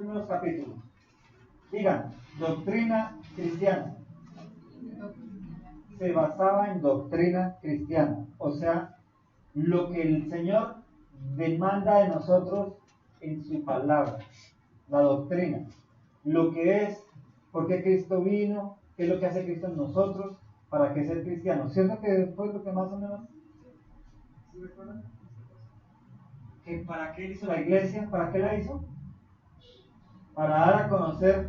primeros capítulos. Digan, doctrina cristiana. Se basaba en doctrina cristiana, o sea, lo que el Señor demanda de nosotros en su palabra, la doctrina, lo que es, por qué Cristo vino, qué es lo que hace Cristo en nosotros, para que ser cristianos. ¿Cierto que después lo que más o menos, ¿sí recuerdan? ¿Que para qué hizo la iglesia? ¿Para qué la hizo? Para dar a conocer,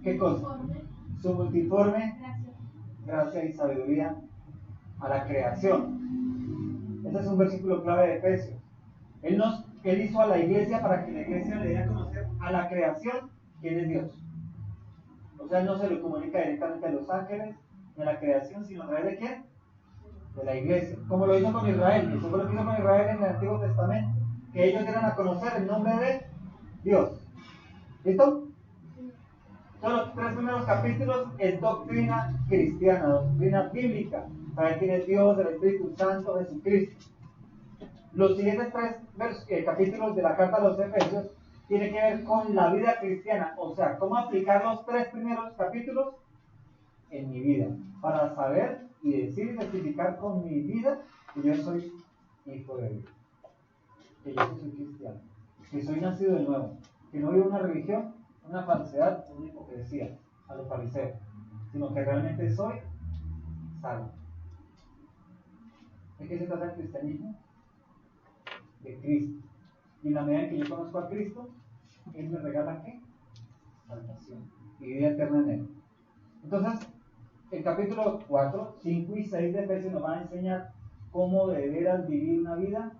¿qué cosa? Su multiforme gracia y sabiduría a la creación. Ese es un versículo clave de Efesios. Él hizo a la iglesia para que la iglesia le dé a conocer a la creación quién es Dios. O sea, él no se lo comunica directamente a los ángeles ni a la creación, sino a través de quién? De la iglesia. Como lo hizo con Israel. Eso fue lo que hizo con Israel en el Antiguo Testamento. Que ellos dieran a conocer el nombre de Dios. ¿Listo? Todos los 3 primeros capítulos es doctrina cristiana, doctrina bíblica. Saber quién es Dios, el Espíritu Santo, Jesucristo. Los siguientes 3 capítulos de la carta a los Efesios tienen que ver con la vida cristiana, o sea, cómo aplicar los 3 primeros capítulos en mi vida, para saber y decir y testificar con mi vida que yo soy hijo de Dios, que yo soy cristiano, que soy nacido de nuevo, que no vivo una religión, una falsedad, una hipocresía a los fariseos, sino que realmente soy salvo. ¿De qué se trata el cristianismo? De Cristo. Y en la medida en que yo conozco a Cristo, Él me regala ¿qué? Salvación y vida eterna en Él. Entonces, el capítulo 4, 5 y 6 de Efesios nos van a enseñar cómo de veras vivir una vida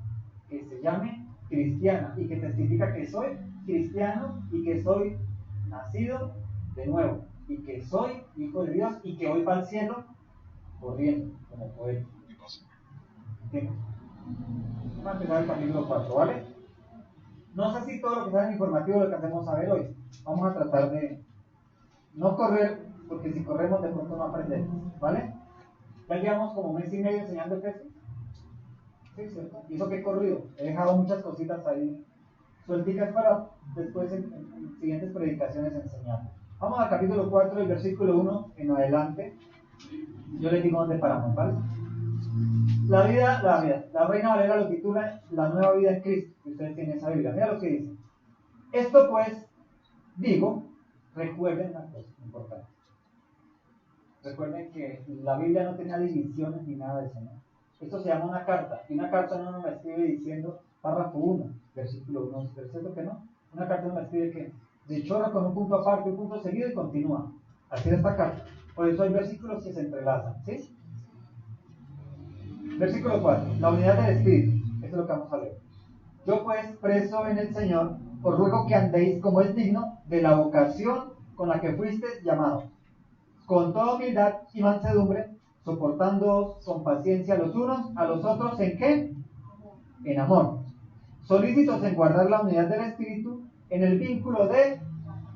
que se llame cristiana y que testifica que soy cristiano y que soy nacido de nuevo y que soy hijo de Dios y que voy para el cielo corriendo como poeta. ¿Entiendes? Vamos a empezar el capítulo 4, ¿vale? No sé si todo lo que sea informativo lo que hacemos a ver hoy. Vamos a tratar de no correr, porque si corremos de pronto no aprendemos, ¿vale? Ya llevamos como 1 mes y medio enseñando Efesios. Sí, ¿cierto? Y eso que he corrido. He dejado muchas cositas ahí suelticas para después en siguientes predicaciones enseñar. Vamos al capítulo 4, el versículo 1 en adelante. Yo les digo dónde paramos, ¿vale? La Reina Valera lo titula La nueva vida en Cristo. Ustedes tienen esa Biblia. Mira lo que dice. Esto pues, digo, recuerden una cosa importante. Recuerden que la Biblia no tenía divisiones ni nada de eso, ¿no? Esto se llama una carta. Y una carta no me escribe diciendo párrafo 1, versículo 1, ¿cierto que no? Una carta no me escribe que de chorro con un punto aparte, un punto seguido y continúa. Así es esta carta. Por eso hay versículos que se entrelazan, ¿sí? Versículo 4, la unidad del Espíritu. Esto es lo que vamos a leer. Yo pues, preso en el Señor, os ruego que andéis como es digno de la vocación con la que fuisteis llamados, con toda humildad y mansedumbre, soportándoos con paciencia los unos a los otros, ¿en qué? En amor. Solícitos en guardar la unidad del Espíritu en el vínculo de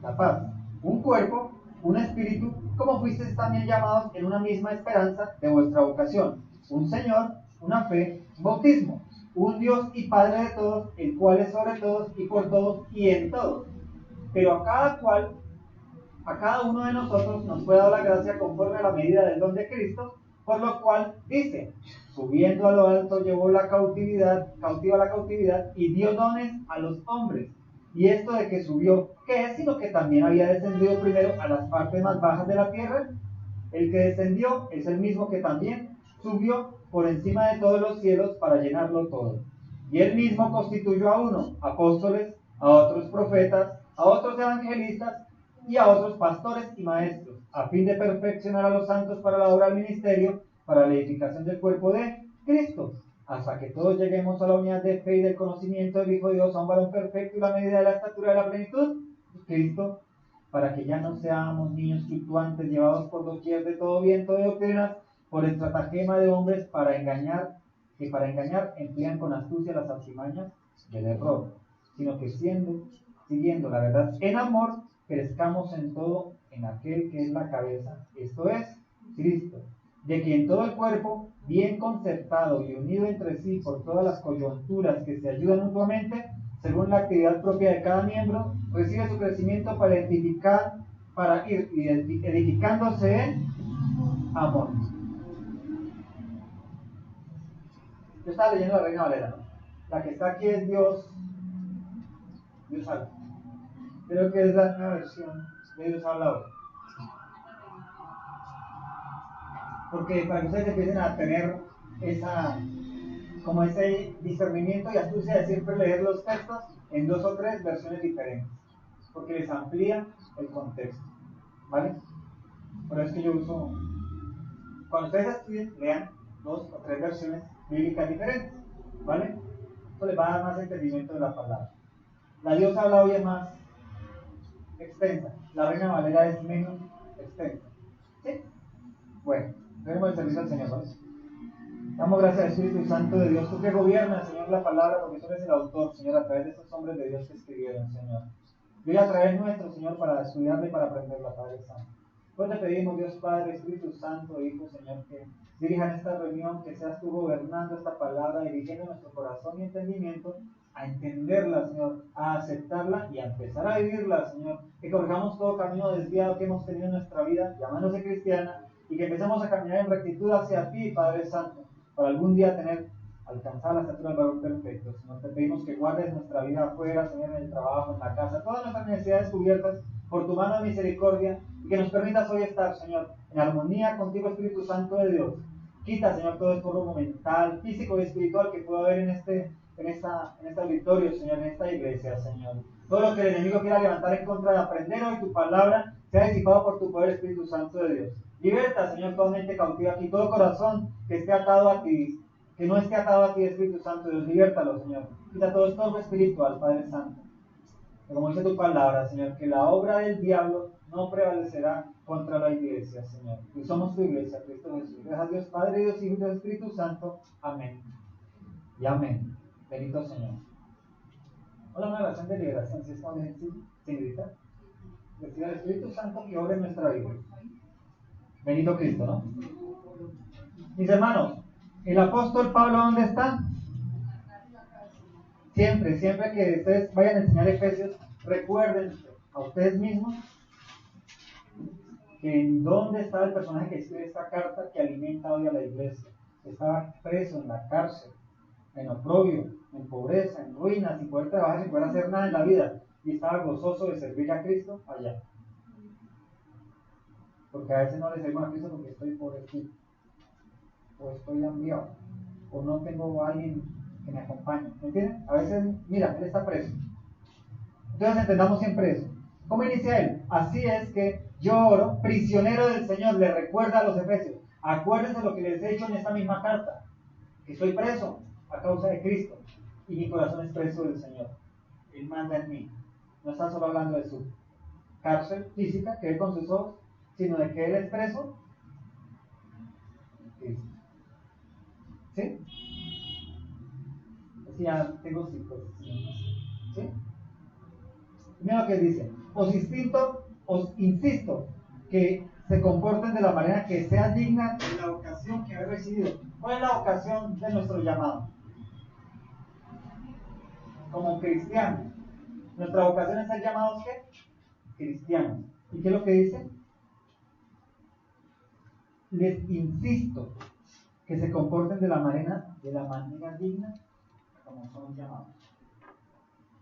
la paz. Un cuerpo, un espíritu, como fuisteis también llamados en una misma esperanza de vuestra vocación. Un Señor, una fe, un bautismo, un Dios y Padre de todos, el cual es sobre todos y por todos y en todos. Pero a cada uno de nosotros nos fue dada la gracia conforme a la medida del don de Cristo, por lo cual dice, subiendo a lo alto llevó cautiva la cautividad y dio dones a los hombres. Y esto de que subió, ¿qué es? Sino que también había descendido primero a las partes más bajas de la tierra. El que descendió es el mismo que también subió por encima de todos los cielos para llenarlo todo. Y él mismo constituyó a unos apóstoles, a otros profetas, a otros evangelistas y a otros pastores y maestros, a fin de perfeccionar a los santos para la obra del ministerio, para la edificación del cuerpo de Cristo, hasta que todos lleguemos a la unidad de fe y del conocimiento del Hijo de Dios, a un varón perfecto y la medida de la estatura de la plenitud de Cristo, para que ya no seamos niños fluctuantes, llevados por doquier de todo viento de doctrinas, por estratagema de hombres que para engañar emplean con astucia las artimañas del error, sino que siguiendo la verdad en amor, crezcamos en todo en aquel que es la cabeza, esto es, Cristo, de quien todo el cuerpo, bien concertado y unido entre sí por todas las coyunturas que se ayudan mutuamente, según la actividad propia de cada miembro, recibe su crecimiento para ir edificándose en amor. Yo estaba leyendo la Reina Valera, ¿no? La que está aquí es Dios habla. Creo que es la nueva versión de Dios habla hoy. Porque para que ustedes empiecen a tener como ese discernimiento y astucia de siempre leer los textos en 2 o 3 versiones diferentes, porque les amplía el contexto, ¿vale? Por eso es que yo uso, cuando ustedes estudien, lean 2 o 3 versiones bíblicas diferentes, ¿vale? Eso les va a dar más entendimiento de la palabra. La Dios habla hoy es más extensa, la Reina Valera es menos extensa, ¿sí? Bueno, tenemos el servicio al Señor, ¿vale? Damos gracias al Espíritu Santo de Dios, tú que gobiernas, Señor, la palabra, porque tú eres el autor, Señor, a través de estos hombres de Dios que escribieron, Señor. Y a través nuestro, Señor, para estudiarla y para aprenderla, Padre Santo. Pues te pedimos, Dios Padre, Espíritu Santo, Hijo, Señor, que dirijan esta reunión, que seas tú gobernando esta palabra, dirigiendo nuestro corazón y entendimiento a entenderla, Señor, a aceptarla y a empezar a vivirla, Señor. Que corrijamos todo camino desviado que hemos tenido en nuestra vida, llamándose cristiana, y que empecemos a caminar en rectitud hacia ti, Padre Santo, para algún día alcanzar la estatura del varón perfecto. Señor, te pedimos que guardes nuestra vida afuera, Señor, en el trabajo, en la casa, todas nuestras necesidades cubiertas por tu mano de misericordia, y que nos permitas hoy estar, Señor, en armonía contigo, Espíritu Santo de Dios. Quita, Señor, todo estorbo mental, físico y espiritual que pueda haber en este auditorio, Señor, en esta iglesia, Señor. Todo lo que el enemigo quiera levantar en contra de aprender hoy tu palabra, sea disipado por tu poder, Espíritu Santo de Dios. Liberta, Señor, toda mente cautiva aquí, todo corazón que esté atado a ti, que no esté atado a ti, Espíritu Santo de Dios, libertalo, Señor. Quita todo estorbo espiritual, Padre Santo. Que como dice tu palabra, Señor, que la obra del diablo no prevalecerá contra la iglesia, Señor. Y somos tu iglesia, Cristo Jesús. Gracias a Dios, Padre, Dios, Hijo y Dios, Espíritu Santo. Amén. Y amén. Bendito Señor. Hola, una oración de liberación, si es como sin gritar. Decir al Espíritu Santo que obre en nuestra vida. Bendito Cristo, ¿no? Mis hermanos, ¿el apóstol Pablo dónde está? Siempre que ustedes vayan a enseñar Efesios, recuerden a ustedes mismos que en dónde estaba el personaje que escribe esta carta que alimenta hoy a la iglesia. Estaba preso en la cárcel, en oprobio, en pobreza, en ruinas, sin poder trabajar, sin poder hacer nada en la vida, y estaba gozoso de servir a Cristo allá. Porque a veces no le servimos a Cristo porque estoy pobrecito, o estoy hambriado, o no tengo a alguien que me acompañe. ¿Me entienden? A veces, mira, él está preso. Entonces entendamos siempre eso. ¿Cómo inicia él? Así es que yo oro, prisionero del Señor, le recuerda a los efesios. Acuérdense lo que les he dicho en esta misma carta, que soy preso a causa de Cristo y mi corazón es preso del Señor. Él manda en mí. No está solo hablando de su cárcel física que ve con sus ojos, sino de que él es preso Cristo. ¿Sí? Así ya tengo 5. ¿Sí? Mira lo que dice. Os insisto que se comporten de la manera que sea digna de la vocación que habéis recibido. ¿Cuál es la vocación de nuestro llamado? Como cristianos. Nuestra vocación es ser llamados ¿qué? Cristianos. ¿Y qué es lo que dice? Les insisto que se comporten de la manera digna como somos llamados.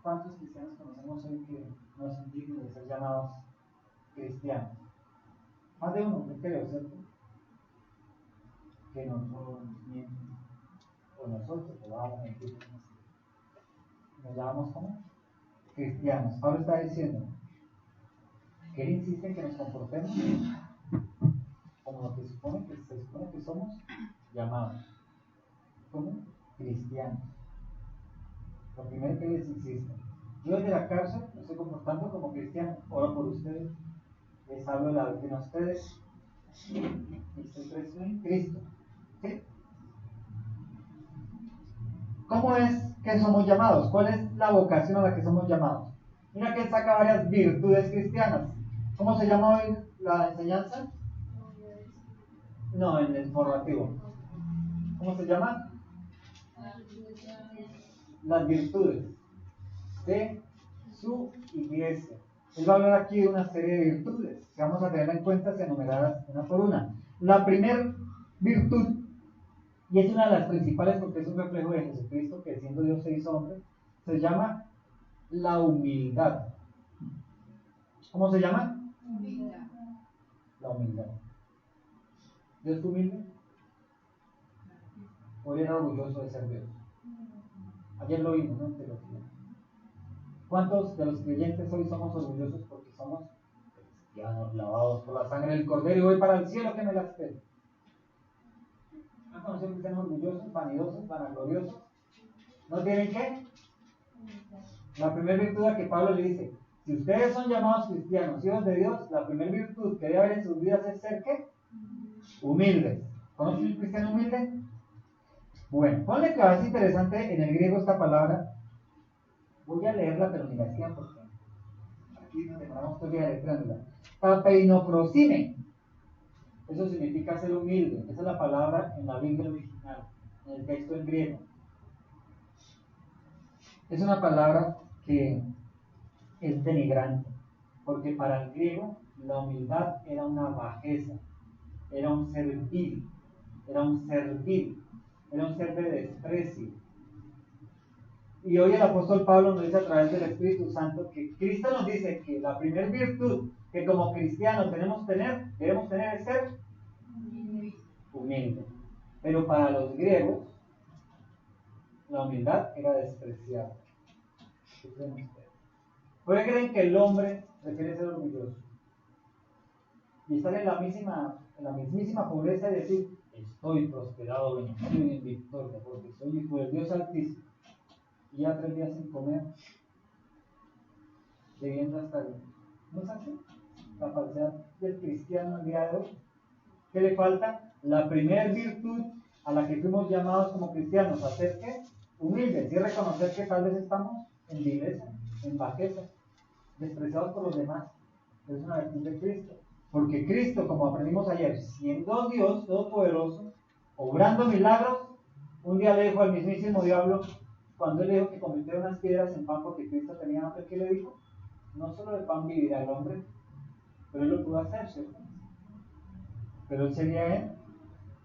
¿Cuántos cristianos conocemos hoy que no son dignos de ser llamados cristianos? Más de uno, yo creo, ¿cierto? Que no son miembros, o nosotros, o vamos a mentir, nos llamamos como cristianos. Pablo está diciendo que él insiste en que nos comportemos como lo que se supone que somos llamados, como cristianos. Lo primero que les insisto, yo desde la cárcel me estoy comportando como cristiano, oro por ustedes, les hablo de la doctrina a ustedes, y estoy preso en Cristo. ¿Sí? ¿Cómo es que somos llamados? ¿Cuál es la vocación a la que somos llamados? Mira que él saca varias virtudes cristianas. ¿Cómo se llama hoy la enseñanza? No, en el formativo. ¿Cómo se llama? Las virtudes. de su iglesia. Él va a hablar aquí de una serie de virtudes que vamos a tener en cuenta enumeradas una por una. La primera virtud, y es una de las principales porque es un reflejo de Jesucristo que siendo Dios se hizo hombre, se llama la humildad. ¿Cómo se llama? Humildad. La humildad. ¿Dios fue humilde? ¿O él era orgulloso de ser Dios? Ayer lo vimos, ¿no? ¿Cuántos de los creyentes hoy somos orgullosos porque somos cristianos, lavados por la sangre del Cordero y voy para el cielo que me la espere? ¿No conocen cristianos orgullosos, vanidosos, vanagloriosos? ¿No tienen qué? La primera virtud a que Pablo le dice, si ustedes son llamados cristianos, hijos de Dios, la primera virtud que debe haber en sus vidas es ser ¿qué? Humildes. ¿Conocen un cristiano humilde? Bueno, ponle que es interesante en el griego esta palabra. Voy a leerla, pero ni la hacía porque aquí nos demoramos todo el día letrándola. Tapeinofrosine. Eso significa ser humilde. Esa es la palabra en la Biblia original, en el texto en griego. Es una palabra que es denigrante, porque para el griego la humildad era una bajeza, era un servil, era un servil, era un ser de desprecio. Y hoy el apóstol Pablo nos dice a través del Espíritu Santo que Cristo nos dice que la primera virtud que como cristianos debemos tener es ser humilde. Pero para los griegos la humildad era despreciada. ¿Qué creen ustedes? ¿Por qué creen que el hombre prefiere ser orgulloso? Y estar en la mismísima pobreza y decir, estoy prosperado, bendecido y en victoria, porque soy hijo del Dios Altísimo. Y ya 3 días sin comer, bebiendo hasta el... ¿No es así? La falsedad del cristiano el día de hoy. ¿Qué le falta? La primera virtud a la que fuimos llamados como cristianos, a ser ¿qué? Humildes y reconocer que tal vez estamos en vileza, en bajeza, despreciados por los demás. Es una virtud de Cristo. Porque Cristo, como aprendimos ayer, siendo Dios todopoderoso, obrando milagros, un día le dijo al mismísimo diablo, cuando él le dijo que convirtiera unas piedras en pan porque Cristo tenía hambre, ¿qué le dijo? No solo de pan vivirá el hombre, pero él lo pudo hacer, ¿cierto? Pero él sería en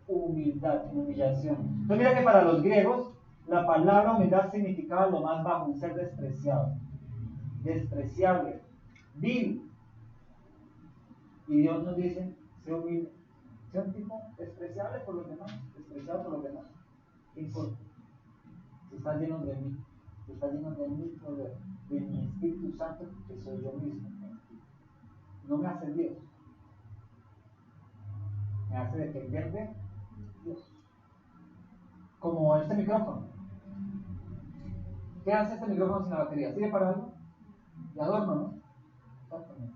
humildad, en humillación. Entonces mira que para los griegos, la palabra humildad significaba lo más bajo, un ser despreciado, despreciable, vil. Y Dios nos dice, sé humilde, sé un tipo despreciable por los demás, despreciado por los demás. ¿Qué importa? Si está lleno de mí, si está lleno de mi poder, de mi Espíritu Santo, que soy yo mismo. No me hace Dios, me hace depender de Dios. Como este micrófono. ¿Qué hace este micrófono sin la batería? ¿Sirve para algo? De adorno, ¿no? Exactamente.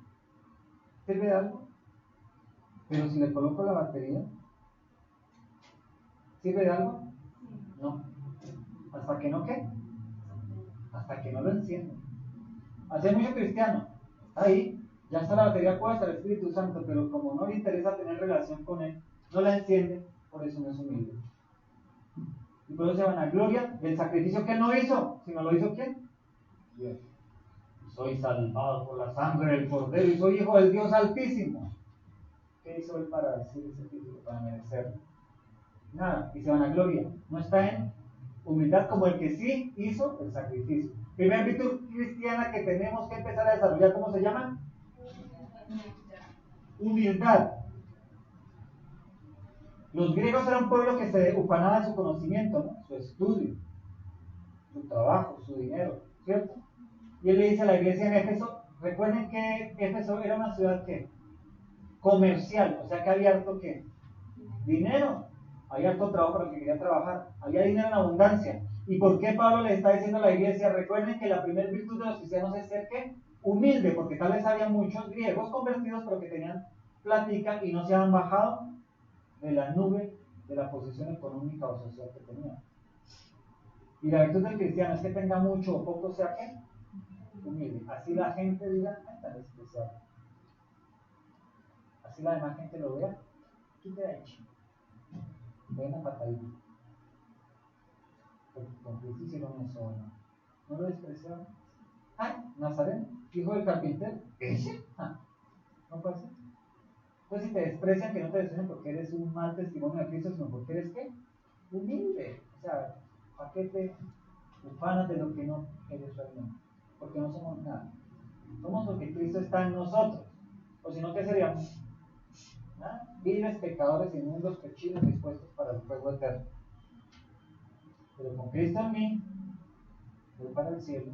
¿Sirve de algo? Pero si le coloco la batería, ¿sirve de algo? No. ¿Hasta que no qué? Hasta que no lo enciende. Así hay mucho cristiano. Está ahí, ya está la batería puesta, el Espíritu Santo, pero como no le interesa tener relación con él, no la enciende, por eso no es humilde. Y por eso se van a gloria del sacrificio que él no hizo, sino lo hizo ¿quién? Dios. Soy salvado por la sangre del Cordero y soy hijo del Dios Altísimo. ¿Qué hizo él para decir ese título, para merecerlo? Nada, y se van a gloria. No está en humildad como el que sí hizo el sacrificio. Primera virtud cristiana que tenemos que empezar a desarrollar, ¿cómo se llama? Humildad. Los griegos eran un pueblo que se ufanaba de su conocimiento, ¿no? Su estudio, su trabajo, su dinero, ¿cierto? Y él le dice a la iglesia en Éfeso, recuerden que Éfeso era una ciudad que comercial, o sea que había harto ¿qué? Dinero, había harto trabajo para el que quería trabajar, había dinero en abundancia. ¿Y por qué Pablo le está diciendo a la iglesia? Recuerden que la primera virtud de los cristianos es ser ¿qué? Humilde, porque tal vez había muchos griegos convertidos pero que tenían plática y no se habían bajado de la nube de la posición económica o social que tenían. Y la virtud del cristiano es que tenga mucho o poco, sea ¿qué? Humilde. Así la gente diga, ay, tan especial. Así la demás gente lo vea, ¿qué te ha hecho? Buena patadita. Porque con Cristo hicieron eso, ¿no? ¿No lo despreciaron? Ay, Nazareno, hijo del carpintero. ¿Ese? No pasa. Entonces, si te desprecian, que no te desprecian porque eres un mal testimonio de Cristo, sino porque eres ¿qué? Humilde. O sea, ¿para qué te ufanas de lo que no eres realmente? Porque no somos nada. Somos lo que Cristo está en nosotros. O si no, ¿qué seríamos? Viles, pecadores, inmundos, cochinos, dispuestos para el fuego eterno. Pero con Cristo en mí, voy para el cielo.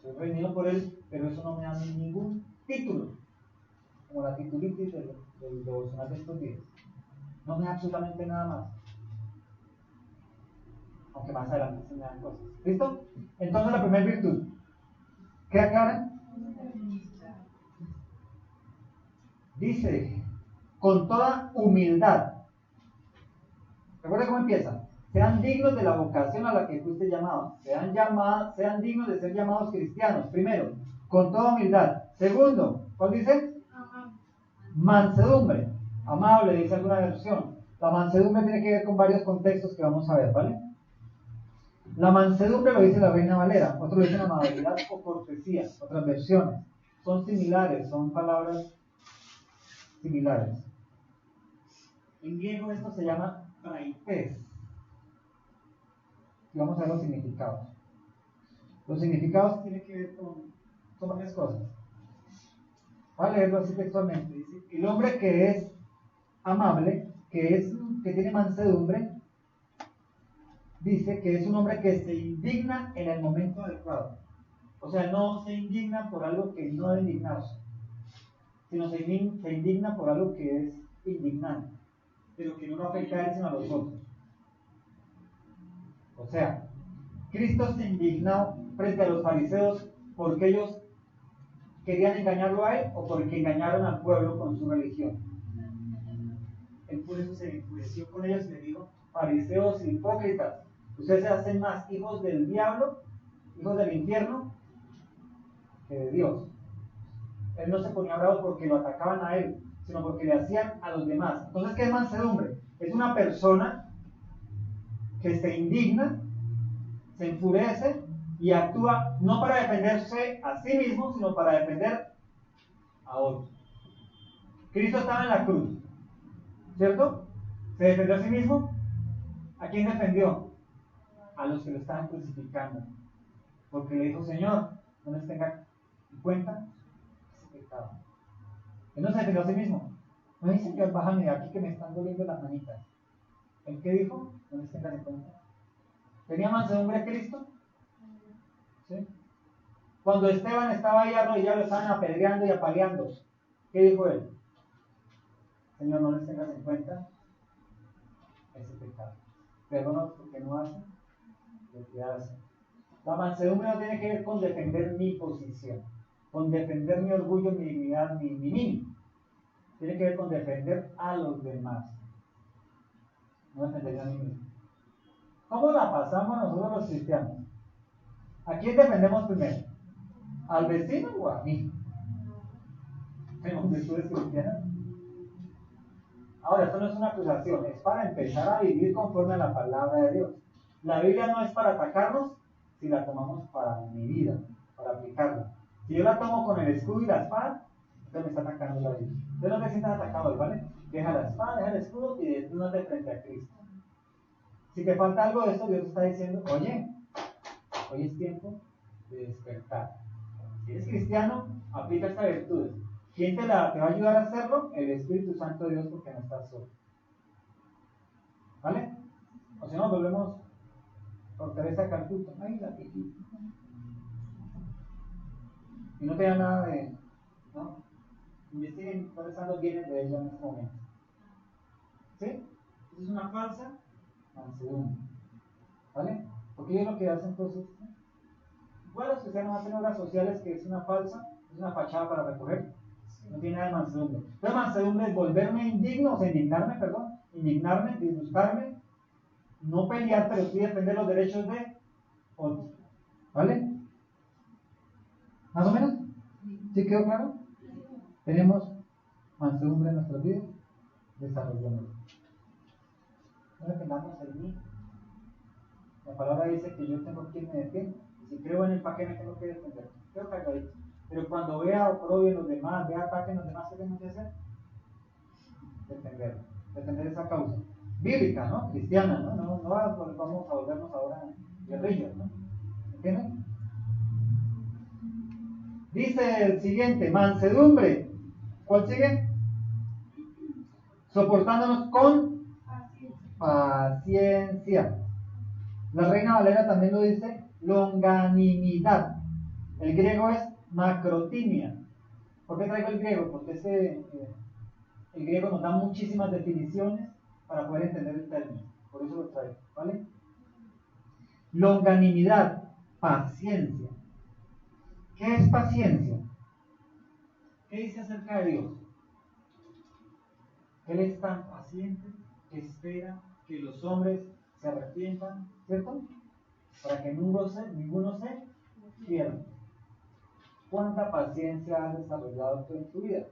Soy redimido por Él, pero eso no me da ningún título, como la titulitis del devocional de estos días. No me da absolutamente nada más. Aunque más adelante se me dan cosas. ¿Listo? Entonces la primera virtud. ¿Queda clara? Dice, con toda humildad. ¿Recuerda cómo empieza? Sean dignos de la vocación a la que fuiste llamados. Sean dignos de ser llamados cristianos. Primero, con toda humildad. Segundo, ¿cuál dice? Mansedumbre. Amable, dice alguna versión. La mansedumbre tiene que ver con varios contextos que vamos a ver, ¿vale? La mansedumbre lo dice la Reina Valera, otros lo dicen amabilidad o cortesía, otras versiones. Son similares, son palabras similares. En griego esto se llama traites. Y vamos a ver los significados. Los significados tienen que ver con varias cosas. Voy a leerlo así textualmente. Dice, el hombre que es amable, que tiene mansedumbre, dice que es un hombre que se indigna en el momento adecuado. O sea, no se indigna por algo que no debe indignarse, sino se indigna por algo que es indignante, pero que no lo afecta a él sino a los otros. O sea, Cristo se indignó frente a los fariseos porque ellos querían engañarlo a él o porque engañaron al pueblo con su religión. Él por eso se enfureció con ellos y le dijo, fariseos hipócritas, ustedes se hacen más hijos del diablo, hijos del infierno, que de Dios. Él no se ponía bravo porque lo atacaban a él, sino porque le hacían a los demás. Entonces, ¿qué es mansedumbre? Es una persona que se indigna, se enfurece y actúa no para defenderse a sí mismo, sino para defender a otros. Cristo estaba en la cruz, ¿cierto? ¿Se defendió a sí mismo? ¿A quién defendió? A los que lo estaban crucificando. Porque le dijo, Señor, no les tenga en cuenta ese pecado. Él no se defendió a sí mismo. No dice, Señor, bájame de aquí que me están doliendo las manitas. ¿El qué dijo? No les tengas en cuenta. ¿Tenía mansedumbre Cristo? ¿Sí? Cuando Esteban estaba ahí arrodillado, lo estaban apedreando y apaleando. ¿Qué dijo él? Señor, no les tengas en cuenta ese pecado. Perdónalos porque no hacen lo que hacen. La mansedumbre no tiene que ver con defender mi posición, con defender mi orgullo, mi dignidad, mi mí. Tiene que ver con defender a los demás. No defender a mí mismo. ¿Cómo la pasamos nosotros los cristianos? ¿A quién defendemos primero? ¿Al vecino o a mí? ¿Tenemos virtudes cristianas? Ahora, esto no es una acusación, es para empezar a vivir conforme a la palabra de Dios. La Biblia no es para atacarnos si la tomamos para mi vida, para aplicarla. Si yo la tomo con el escudo y la espada, entonces me está atacando la Biblia. Entonces no te sientas atacado, ¿vale? Deja la espada, deja el escudo y desnúdate frente a Cristo. Si te falta algo de esto, Dios te está diciendo, oye, hoy es tiempo de despertar. Si eres cristiano, aplica esta virtud. ¿Quién te va a ayudar a hacerlo? El Espíritu Santo de Dios, porque no estás solo. ¿Vale? O si no, volvemos por Teresa Calcuta. Ay, la viejita. Y no te da nada de... ¿no? Investiguen cuáles son los bienes de ella en este momento. ¿Sí? Esa es una falsa mansedumbre. ¿Vale? Porque ellos lo que hacen entonces... Igual los cristianos hacen obras sociales que es una falsa, es una fachada para recoger. No tiene nada de mansedumbre. La mansedumbre es volverme indigno, o sea, indignarme, disgustarme, no pelear, pero sí defender los derechos de otros. ¿Vale? ¿Más o menos? ¿Sí quedó claro? Tenemos mansedumbre en nuestras vidas, desarrollamos. No dependamos de mí. La palabra dice que yo tengo quien me defienda. Y si creo en el, ¿para qué me tengo que defender? quedo calladito. Pero cuando vea oprobio en los demás, vea ataque en los demás, ¿qué tenemos que hacer? Defender esa causa. Bíblica, ¿no? Cristiana, ¿no? No vamos a volvernos ahora guerrillas, ¿no? ¿Entienden? Dice el siguiente, mansedumbre. ¿Cuál sigue? Soportándonos con paciencia. La Reina Valera también lo dice, longanimidad. El griego es macrotimia. ¿Por qué traigo el griego? Porque el griego nos da muchísimas definiciones para poder entender el término. Por eso lo traigo, ¿vale? Longanimidad, paciencia. ¿Qué es paciencia? ¿Qué dice acerca de Dios? Él es tan paciente que espera que los hombres se arrepientan, ¿cierto? Para que ninguno se pierda. ¿Cuánta paciencia has desarrollado tú en tu vida?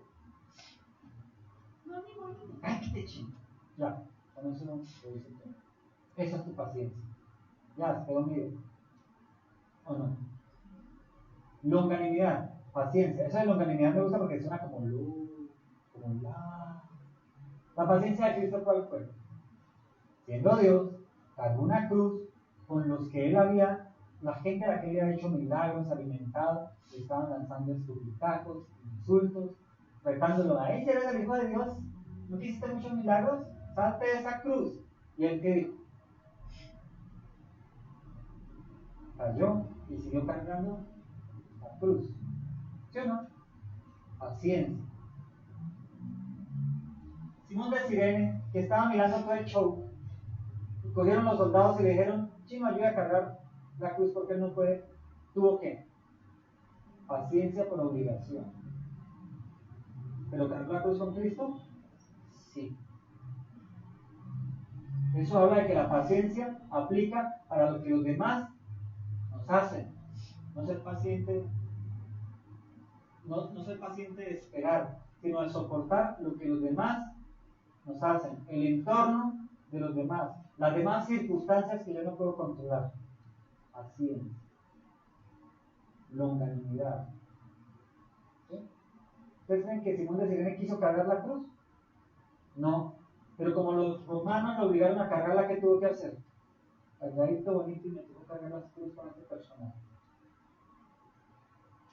¡Ay, qué te chingo! Ya, con eso lo dice todo. Esa es tu paciencia. Ya, se quedó medio. ¿O no? Longanimidad, paciencia. Eso de longanimidad me gusta porque suena como luz, como la. La paciencia de Cristo, ¿cuál fue? Siendo Dios, cargó una cruz con los que él había, la gente a la que él había hecho milagros, alimentado, le estaban lanzando estupitacos, insultos, retándolo a él, ¿eres el hijo de Dios? ¿No hiciste muchos milagros? Salte de esa cruz. Y él que dijo, cayó y siguió cargando la cruz. ¿Sí o no? Paciencia. Simón de Sirene, que estaba mirando todo el show, y cogieron los soldados y le dijeron, Chino, ayuda a cargar la cruz porque él no puede. ¿Tuvo qué? Paciencia por obligación. ¿Pero cargó la cruz con Cristo? Sí. Eso habla de que la paciencia aplica para lo que los demás nos hacen. No ser paciente, no ser paciente de esperar, sino de soportar lo que los demás nos hacen, el entorno de los demás, las demás circunstancias que yo no puedo controlar. Paciencia, longanimidad. ¿Sí? ¿Ustedes creen que Simón de Sirene quiso cargar la cruz? No. Pero como los romanos lo obligaron a cargar, ¿qué tuvo que hacer? Cargadito, bonito, y me tuvo que cargar las cruz con este personaje.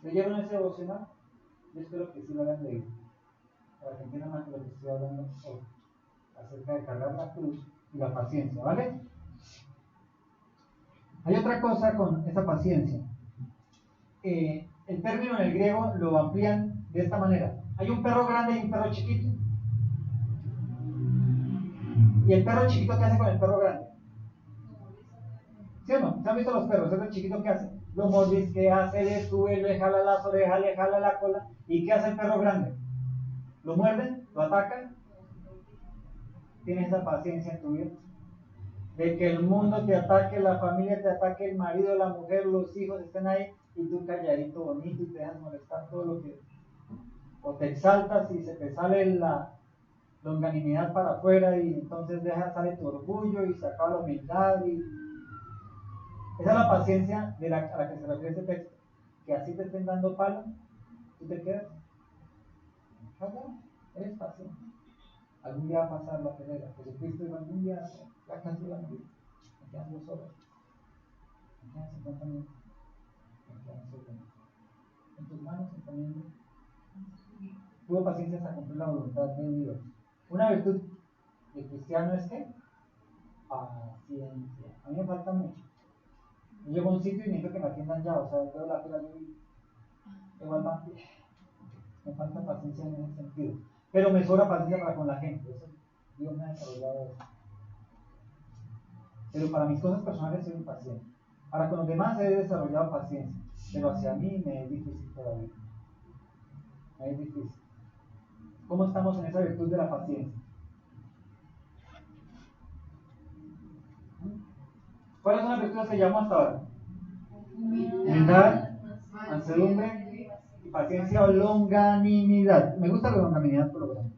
¿Leyeron ese devocional? Yo espero que sí lo hayan leído, para que entiendan más de lo que estoy hablando hoy, acerca de cargar la cruz y la paciencia, ¿vale? Hay otra cosa con esa paciencia. El término en el griego lo amplían de esta manera. Hay un perro grande y un perro chiquito. ¿Y el perro chiquito qué hace con el perro grande? ¿Sí o no? ¿Se han visto los perros? ¿Es el chiquito qué hace? Lo mordisquea, se le sube, le jala las orejas, le jala la cola. ¿Y qué hace el perro grande? ¿Lo muerden? ¿Lo atacan? ¿Tienes esa paciencia en tu vida? De que el mundo te ataque, la familia te ataque, el marido, la mujer, los hijos estén ahí y tú calladito, bonito y te dejas molestar todo lo que... O te exaltas y se te sale la longanimidad para afuera y entonces sale tu orgullo y se acaba la humildad y... Esa es la paciencia a la que se refiere este texto. Que así te estén dando palo, tú te quedas. Callado, eres paciente. Algún día va a pasar la pelea. Jesucristo dijo, algún día ya casi va a morir. Me quedan 2 horas. Me quedan 50 minutos. Me quedan 7 minutos. En tus manos encomiendo. Tuvo paciencia hasta cumplir la voluntad de Dios. Una virtud del cristiano es que paciencia. A mí me falta mucho. Yo llego a un sitio y necesito que me atiendan ya. O sea, veo la fila y igual va. Me falta paciencia en ese sentido. Pero me sobra paciencia para con la gente. Eso, Dios me ha desarrollado eso. Pero para mis cosas personales soy impaciente. Para con los demás he desarrollado paciencia. Pero hacia mí me es difícil todavía. Me es difícil. ¿Cómo estamos en esa virtud de la paciencia? ¿Cuáles son las virtudes que llamamos hasta ahora? Humildad, mansedumbre, paciencia o longanimidad. Me gusta la longanimidad por lo grande.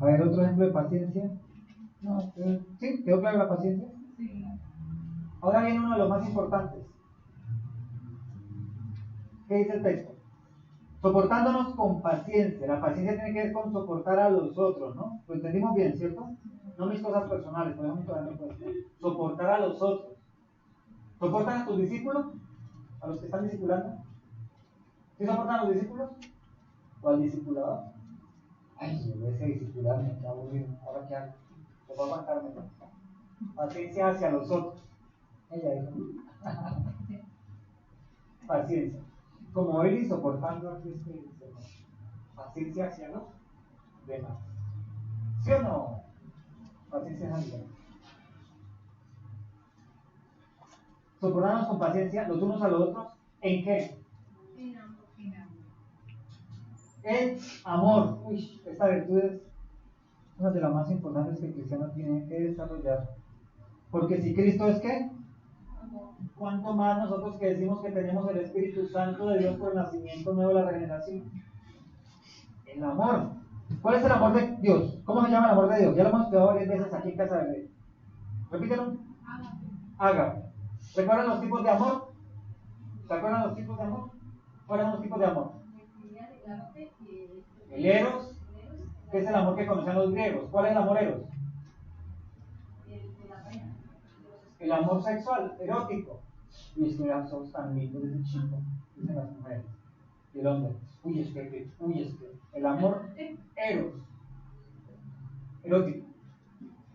A ver, otro ejemplo de paciencia. No, ¿sí? ¿Quedó claro la paciencia? Sí. Ahora viene uno de los más importantes. ¿Qué dice el texto? Soportándonos con paciencia. La paciencia tiene que ver con soportar a los otros, ¿no? Lo entendimos bien, ¿cierto? No mis cosas personales, por ejemplo, soportar a los otros. ¿Soportan a tus discípulos? ¿A los que están discipulando? ¿Sí soportan a los discípulos? ¿O al discipulador? Ay, yo voy a discipularme, qué aburrido. ¿Ahora qué hago? Pues voy a aguantarme. Paciencia hacia los otros. Ella dijo. Paciencia. Como él y soportando aquí paciencia hacia los demás. ¿Sí o no? Paciencia hacia los demás. Soportarnos con paciencia los unos a los otros. ¿En qué? En amor. Uy, esta virtud es una de las más importantes que el cristiano tiene que desarrollar. Porque si Cristo es ¿qué? ¿Cuánto más nosotros que decimos que tenemos el Espíritu Santo de Dios por el nacimiento nuevo de la regeneración? El amor. ¿Cuál es el amor de Dios? ¿Cómo se llama el amor de Dios? Ya lo hemos estudiado varias veces aquí en Casa de Rey. Repítelo. Ágape. ¿Recuerdan los tipos de amor? ¿Se acuerdan los tipos de amor? ¿Cuáles son los tipos de amor? El eros, que es el amor que conocían los griegos. ¿Cuál es el amor eros? El amor sexual, erótico. Y es que ya somos tan lindos desde chico, dicen las mujeres. Y el hombre, uy, es que. El amor eros, erótico.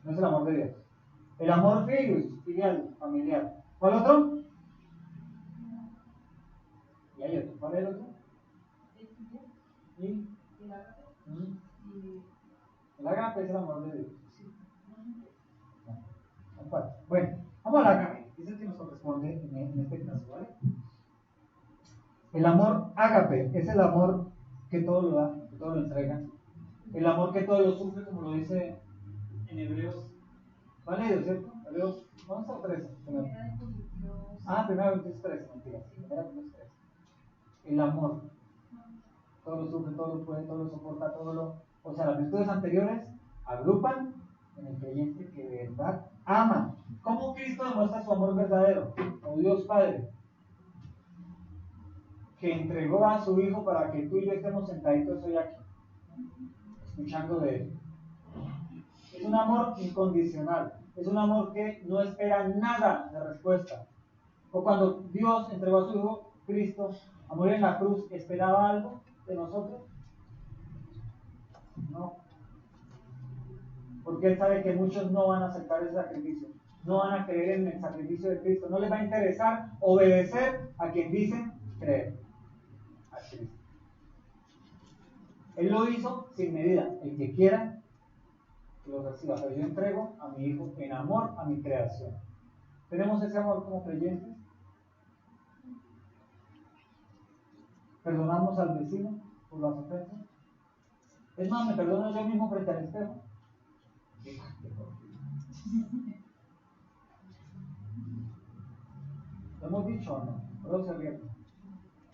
No es el amor de Dios. El amor filial, familiar. ¿Cuál otro? Y hay otro. ¿Cuál es el otro? ¿Y? El agape es el amor de Dios. Bueno, vamos al agape. Es el que nos corresponde en este caso, ¿vale? El amor ágape es el amor que todo lo da, que todo lo entrega. El amor que todo lo sufre, como lo dice en Hebreos. ¿Vale? ¿Es cierto? Hebreos 11 o 13. Primero 23, mentira. Primero 23. El amor. Todo lo sufre, todo lo puede, todo lo soporta, todo lo. O sea, las virtudes anteriores agrupan en el creyente que de verdad ama. ¿Cómo Cristo demuestra su amor verdadero? O Dios Padre, que entregó a su Hijo para que tú y yo estemos sentaditos hoy aquí, escuchando de Él. Es un amor incondicional. Es un amor que no espera nada de respuesta. O cuando Dios entregó a su Hijo Cristo a morir en la cruz, ¿esperaba algo de nosotros? No. Porque Él sabe que muchos no van a aceptar ese sacrificio. No van a creer en el sacrificio de Cristo. No les va a interesar obedecer a quien dicen creer. A Cristo. Él lo hizo sin medida. El que quiera, que lo reciba. Pero yo entrego a mi Hijo en amor a mi creación. ¿Tenemos ese amor como creyentes? ¿Perdonamos al vecino por las ofensas? Es más, me perdono yo mismo frente al espejo. ¿Lo hemos dicho o no? ¿O se ríe?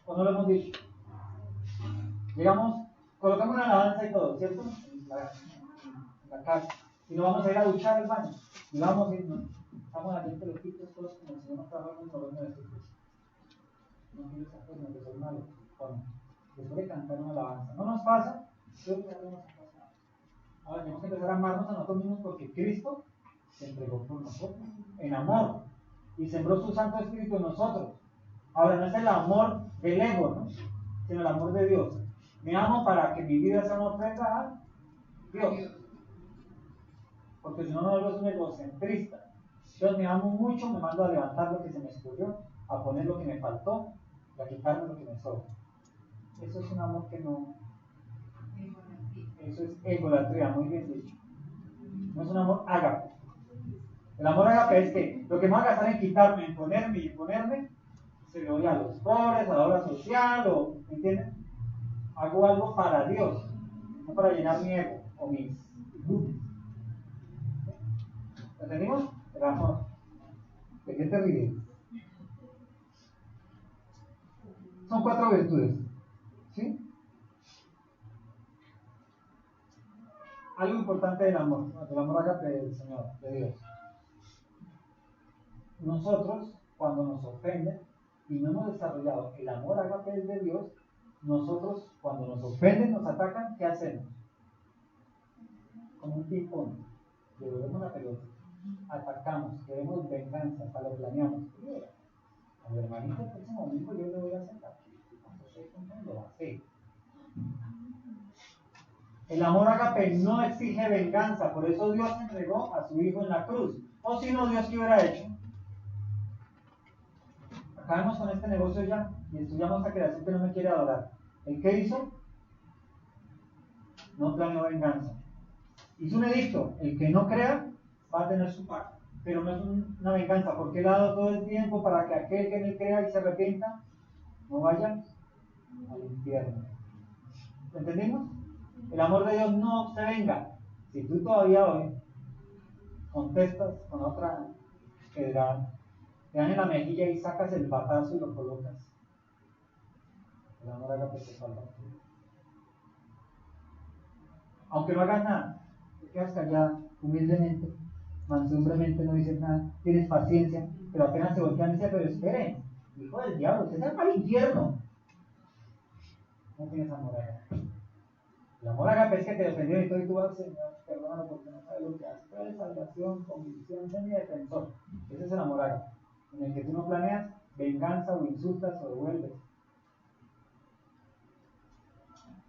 ¿O no lo hemos dicho? Llegamos, colocamos una alabanza y todo, ¿cierto? En la casa. Y nos vamos a ir a duchar al baño. Y vamos a irnos. Estamos allí entre los pitos todos como el Señor nos trajo en el color de nosotros. No quiero esa cosa, que soy malo. Bueno, después de cantar una alabanza. ¿No nos pasa? Creo que no nos pasa. Ahora tenemos que empezar a amarnos a nosotros mismos porque Cristo se entregó por nosotros en amor y sembró su Santo Espíritu en nosotros. Ahora no es el amor del ego, ¿no? Sino el amor de Dios. Me amo para que mi vida sea una ofrenda a Dios. Porque si no, no es un egocentrista. Entonces me amo mucho, me mando a levantar lo que se me escurrió, a poner lo que me faltó y a quitarme lo que me sobra. Eso es un amor que no. Eso es egolatría, muy bien dicho. No es un amor ágape. El amor ágape es que lo que me va a gastar en quitarme, en ponerme, se lo doy a los pobres, a la obra social, o, ¿me entienden? Hago algo para Dios, no para llenar mi ego o mis virtudes. ¿Entendimos? El amor. ¿De qué te ríes? Son 4 virtudes. ¿Sí? Algo importante del amor ágape del Señor, de Dios. nosotros, cuando nos ofenden y no hemos desarrollado el amor ágape de Dios, nosotros, cuando nos ofenden, nos atacan, ¿qué hacemos? Como un ping-pong, devolvemos la pelota, atacamos, queremos venganza, hasta lo planeamos. Al hermanito el próximo domingo yo le voy a hacer aquí, cuando estoy contento, lo va a hacer. El amor ágape no exige venganza, por eso Dios entregó a su Hijo en la cruz. O si no, Dios, ¿qué hubiera hecho? Acabemos con este negocio ya y estudiamos a creación que no me quiere adorar. ¿El qué hizo? No planeó venganza. Hizo un edicto: el que no crea va a tener su paga, pero no es una venganza, porque él ha dado todo el tiempo para que aquel que en él crea y se arrepienta no vaya al infierno. ¿Lo entendimos? El amor de Dios no se venga. Si tú todavía hoy contestas con otra pedrada, te dan en la mejilla y sacas el batazo y lo colocas, el amor ágape te salva. Aunque no hagas nada, te quedas callada, humildemente, mansumbremente, no dices nada, tienes paciencia, pero apenas se voltean y dicen: pero esperen, hijo del diablo, usted se va al infierno. No tienes amor ágape. El amor ágape es que te defendió y todo, y tú vas: Señor, perdónalo porque no sabes lo que hace. Trae salvación, convicción, sé mi defensor. Ese es el amor ágape, en el que tú no planeas venganza o insultas o devuelves.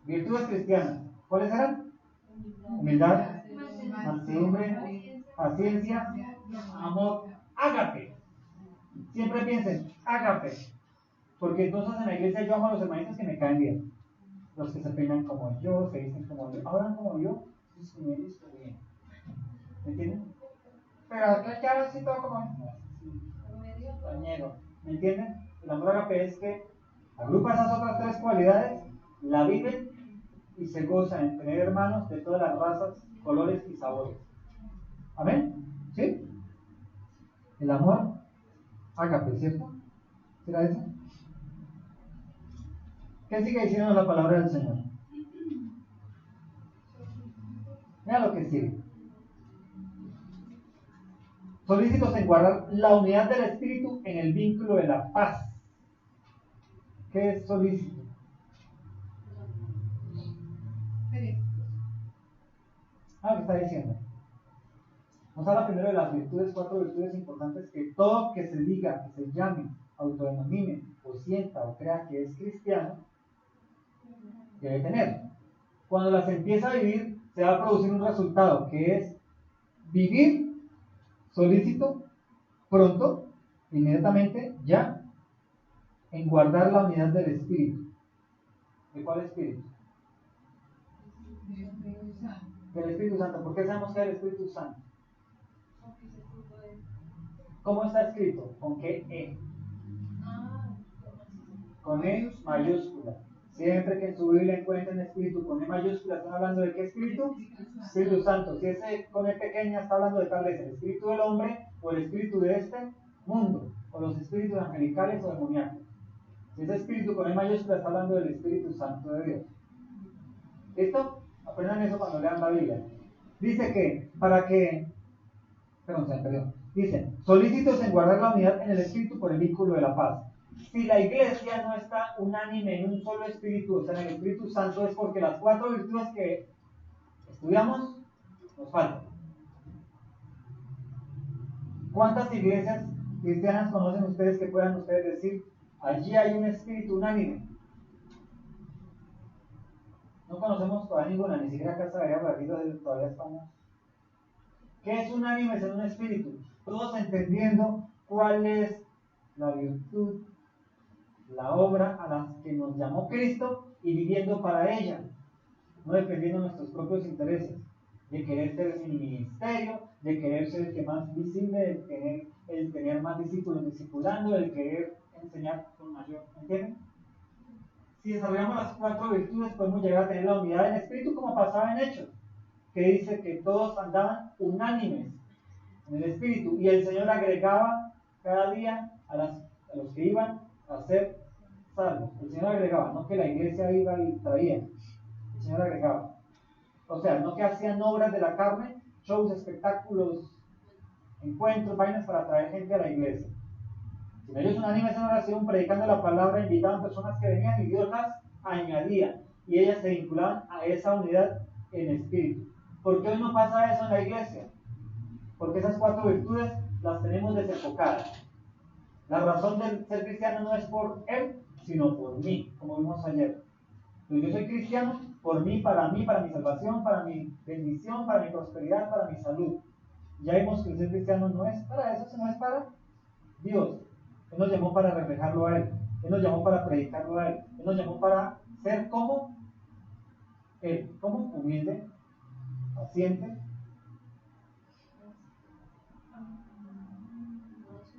Virtudes cristianas, ¿cuáles eran? Humildad, mansedumbre, paciencia, amor, ágape. Siempre piensen, ágape, porque entonces en la iglesia yo amo a los hermanitos que me caen bien, los que se peinan como yo, se dicen como yo, hablan como yo, y su medio está bien. ¿Me entienden? Pero acá que ahora sí todo como ¿me entienden? El amor ágape es que agrupa esas otras tres cualidades, la viven y se gozan en tener hermanos de todas las razas, colores y sabores. ¿Amén? ¿Sí? El amor ágape, ¿cierto? ¿Será eso? ¿Qué sigue diciendo la palabra del Señor? Mira lo que sigue. Solícitos en guardar la unidad del Espíritu en el vínculo de la paz. ¿Qué es solícito? ¿Qué está diciendo? Nos habla primero de las virtudes, 4 virtudes importantes que todo que se diga, que se llame, autodenomine, o sienta o crea que es cristiano, debe tener. Cuando las empieza a vivir, se va a producir un resultado, que es vivir solícito, pronto, inmediatamente, ya, en guardar la unidad del Espíritu. ¿De cuál Espíritu? Del Espíritu Santo. ¿Por qué sabemos que es el Espíritu Santo? ¿Cómo está escrito? ¿Con qué E? Con E mayúscula. Siempre que en su Biblia encuentren espíritu con E mayúscula, ¿están hablando de qué espíritu? Espíritu Santo. Si ese con E pequeña está hablando de tal vez el espíritu del hombre o el espíritu de este mundo, o los espíritus angelicales o demoníacos. Si ese espíritu con E mayúscula está hablando del Espíritu Santo de Dios. ¿Listo? Aprendan eso cuando lean la Biblia. Dice que, perdón. Dice, solícitos en guardar la unidad en el Espíritu por el vínculo de la paz. Si la iglesia no está unánime en un solo Espíritu, o sea, en el Espíritu Santo, es porque las 4 virtudes que estudiamos nos faltan. ¿Cuántas iglesias cristianas conocen ustedes que puedan ustedes decir, allí hay un espíritu unánime? No conocemos todavía ninguna, ni siquiera Casa de Barrido, todavía estamos. ¿Qué es unánimes en un espíritu? Todos entendiendo cuál es la virtud, la obra a la que nos llamó Cristo y viviendo para ella, no dependiendo de nuestros propios intereses, de querer ser mi ministerio, de querer ser el que más visible, el tener más discípulos discipulando, el querer enseñar con mayor, ¿entienden? Si desarrollamos las 4 virtudes, podemos llegar a tener la unidad del Espíritu como pasaba en Hechos, que dice que todos andaban unánimes en el Espíritu y el Señor agregaba cada día a los que iban a ser salvos. El Señor agregaba, no que la iglesia iba y traía, el Señor agregaba. O sea, no que hacían obras de la carne, shows, espectáculos encuentros, vainas para traer gente a la iglesia. Sino ellos unánimes en oración, predicando la palabra, invitaban personas que venían y Dios las añadía. Y ellas se vinculaban a esa unidad en espíritu. ¿Por qué hoy no pasa eso en la iglesia? Porque esas 4 virtudes las tenemos desenfocadas. La razón de ser cristiano no es por él, sino por mí, como vimos ayer. Entonces yo soy cristiano por mí, para mi salvación, para mi bendición, para mi prosperidad, para mi salud. Ya vimos que el ser cristiano no es para eso, sino es para Dios. Él nos llamó para reflejarlo a Él. Él nos llamó para predicarlo a Él. Él nos llamó para ser como Él, como humilde, paciente,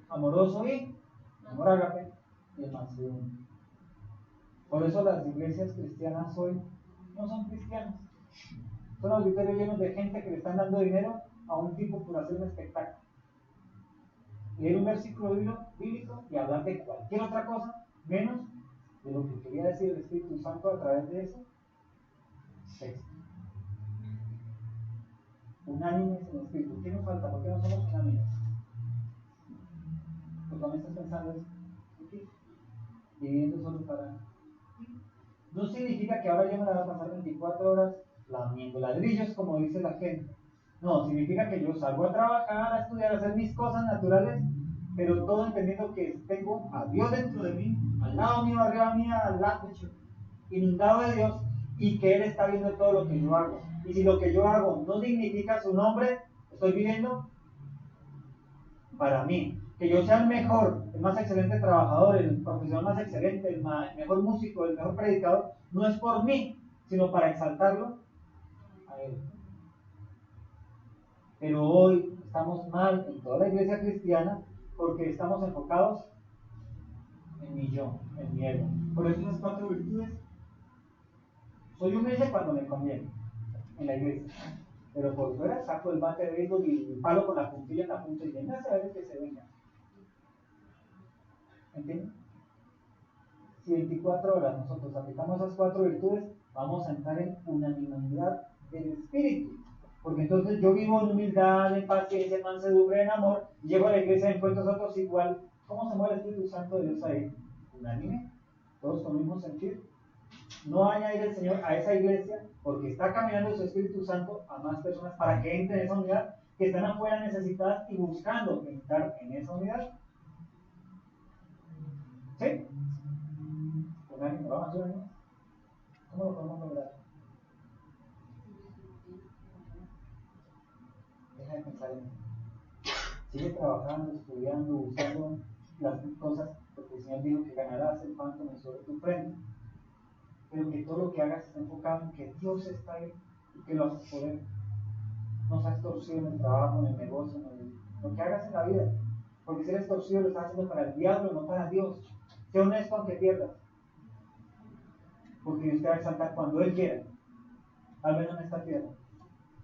amoroso y amor ágape y el mansedumbre. Por eso las iglesias cristianas hoy no son cristianas. Son auditorios llenos de gente que le están dando dinero a un tipo por hacer un espectáculo. Leer un versículo bíblico y hablar de cualquier otra cosa, menos de lo que quería decir el Espíritu Santo a través de ese texto. Unánimes en el Espíritu. ¿Qué nos falta? ¿Por qué no somos unánimes? Pues también estás pensando en ti, viviendo solo para ti. No significa que ahora yo me la voy a pasar 24 horas lamiendo ladrillos, como dice la gente. No, significa que yo salgo a trabajar, a estudiar, a hacer mis cosas naturales, pero todo entendiendo que tengo a Dios dentro de mí, al lado mío, arriba mía, al lado, inundado de Dios, y que Él está viendo todo lo que yo hago. Y si lo que yo hago no dignifica su nombre, estoy viviendo para mí. Que yo sea el mejor, el más excelente trabajador, el profesional más excelente, el mejor músico, el mejor predicador, no es por mí, sino para exaltarlo a Él. Pero hoy estamos mal en toda la iglesia cristiana porque estamos enfocados en mi yo, en mi ego. Por eso esas 4 virtudes, soy humilde cuando me conviene en la iglesia, pero por fuera saco el bate de béisbol y el palo con la puntilla en la punta y venga a ver que se venga. ¿Entienden? Si 24 horas nosotros aplicamos esas 4 virtudes, vamos a entrar en unanimidad del espíritu. Porque entonces yo vivo en humildad, en paciencia, en mansedumbre, en amor, y llego a la iglesia y encuentro a otros igual. ¿Cómo se mueve el Espíritu Santo de Dios ahí? Unánime, todos con el mismo sentir. No añadir el Señor a esa iglesia porque está caminando su Espíritu Santo a más personas para que entren en esa unidad, que están afuera necesitadas y buscando entrar en esa unidad. ¿Sí? Unánime, vamos a hacer unánime. ¿Cómo lo podemos lograr? Deja de pensar en eso. Sigue trabajando, estudiando, buscando las cosas, porque el Señor dijo que ganarás el pan con el sobre tu frente. Pero que todo lo que hagas esté enfocado en que Dios está ahí y que lo haces por Él. No seas torcido en el trabajo, en el negocio, lo que hagas en la vida. Porque si eres torcido lo estás haciendo para el diablo, no para Dios. Sé honesto aunque pierdas. Porque Dios te va a exaltar cuando Él quiera. Al menos en esta tierra.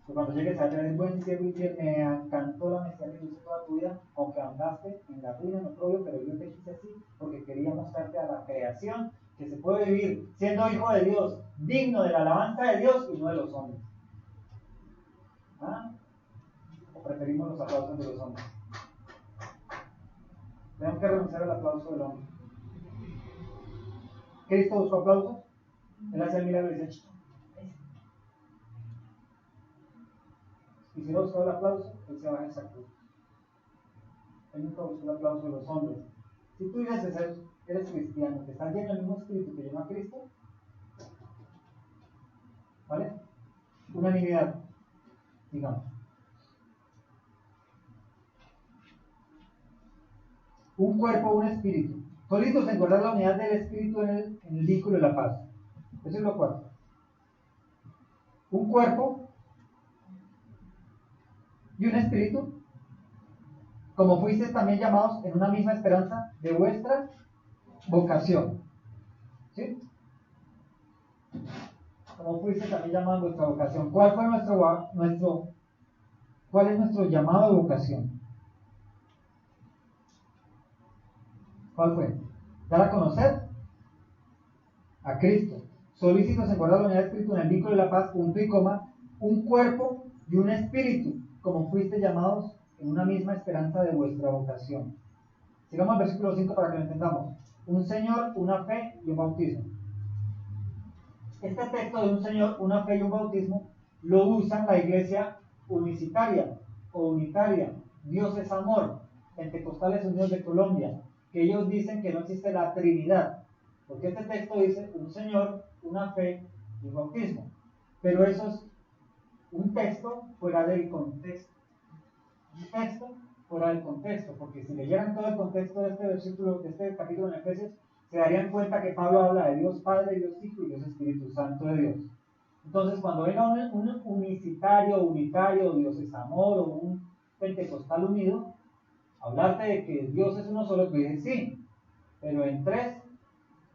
Que cuando llegues a tener buen siervo y fiel, me encantó la mesianía que hice toda tu vida, aunque andaste en la ruina, en lo propio, pero yo te quise así porque quería mostrarte a la creación que se puede vivir siendo hijo de Dios, digno de la alabanza de Dios y no de los hombres. ¿Ah? ¿O preferimos los aplausos de los hombres? Tenemos que renunciar al aplauso del hombre. ¿Cristo buscó aplausos? Él hacía el milagro y decía, y si no buscó el aplauso, Él se baja esa cruz. Él nunca buscó el aplauso de los hombres. Si tú dices de ser, eres cristiano, que estás lleno del mismo espíritu que llenó a Cristo, ¿vale? Unanimidad, digamos. Un cuerpo, un espíritu. Solitos en guardar la unidad del espíritu en el vínculo de la paz. Eso es lo cuarto. Un cuerpo y un espíritu, como fuisteis también llamados en una misma esperanza de vuestra vocación. ¿Sí? Como fuisteis también llamados en vuestra vocación. ¿Cuál es nuestro llamado de vocación? ¿Cuál fue? Dar a conocer a Cristo. Solícitos en guardar la unidad del espíritu en el vínculo de la paz, punto y coma, un cuerpo y un espíritu, como fuiste llamados en una misma esperanza de vuestra vocación. Sigamos al versículo 5 para que lo entendamos. Un Señor, una fe y un bautismo. Este texto de un Señor, una fe y un bautismo lo usa la iglesia unicitaria o unitaria. Dios es amor. Pentecostales Unidos de Colombia, que ellos dicen que no existe la Trinidad, porque este texto dice un Señor, una fe y un bautismo. Pero eso es un texto fuera del contexto. Un texto fuera del contexto, porque si leyeran todo el contexto de este versículo, de este capítulo en Efesios, se darían cuenta que Pablo habla de Dios Padre, Dios Hijo y Dios Espíritu Santo de Dios. Entonces, cuando venga un unicitario, unitario, Dios es amor, o un pentecostal unido, hablarte de que Dios es uno solo, que dice sí, pero en tres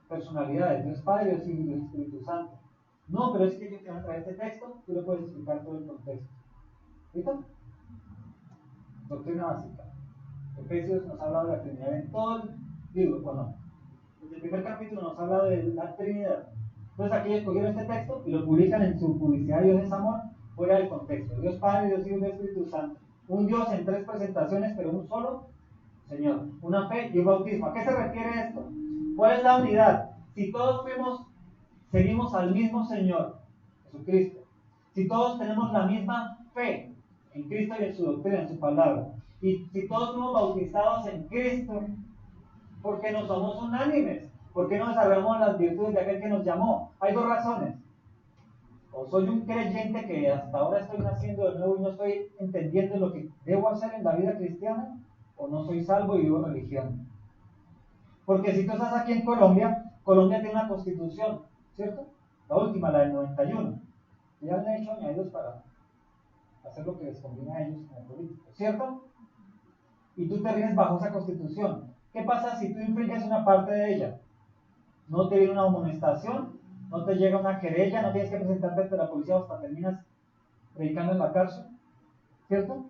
personalidades, Dios Padre, Dios Hijo y Dios Espíritu Santo. No, pero es que yo te voy a traer este texto, tú le puedes explicar todo el contexto. ¿Listo? Doctrina básica. Efesios nos habla de la Trinidad en todo el libro, ¿o no? Desde el primer capítulo nos habla de la Trinidad. Entonces aquí escogieron este texto y lo publican en su publicidad Dios es amor, fuera del contexto. Dios Padre, Dios Hijo y Dios Espíritu Santo. Un Dios en tres presentaciones, pero un solo Señor. Una fe y un bautismo. ¿A qué se refiere esto? ¿Cuál es la unidad? Si todos seguimos al mismo Señor, Jesucristo. Si todos tenemos la misma fe en Cristo y en su doctrina, en su palabra. Y si todos fuimos bautizados en Cristo, ¿por qué no somos unánimes? ¿Por qué no desarrollamos las virtudes de aquel que nos llamó? Hay dos razones. O soy un creyente que hasta ahora estoy naciendo de nuevo y no estoy entendiendo lo que debo hacer en la vida cristiana, o no soy salvo y vivo religión. Porque si tú estás aquí en Colombia, Colombia tiene una constitución, ¿cierto? La última, la del 91. Ya le han hecho añadidos para hacer lo que les conviene a ellos como políticos, ¿cierto? Y tú te riges bajo esa constitución. ¿Qué pasa si tú infringes una parte de ella? No te viene una amonestación, no te llega una querella, no tienes que presentarte ante la policía hasta terminas predicando en la cárcel, ¿cierto?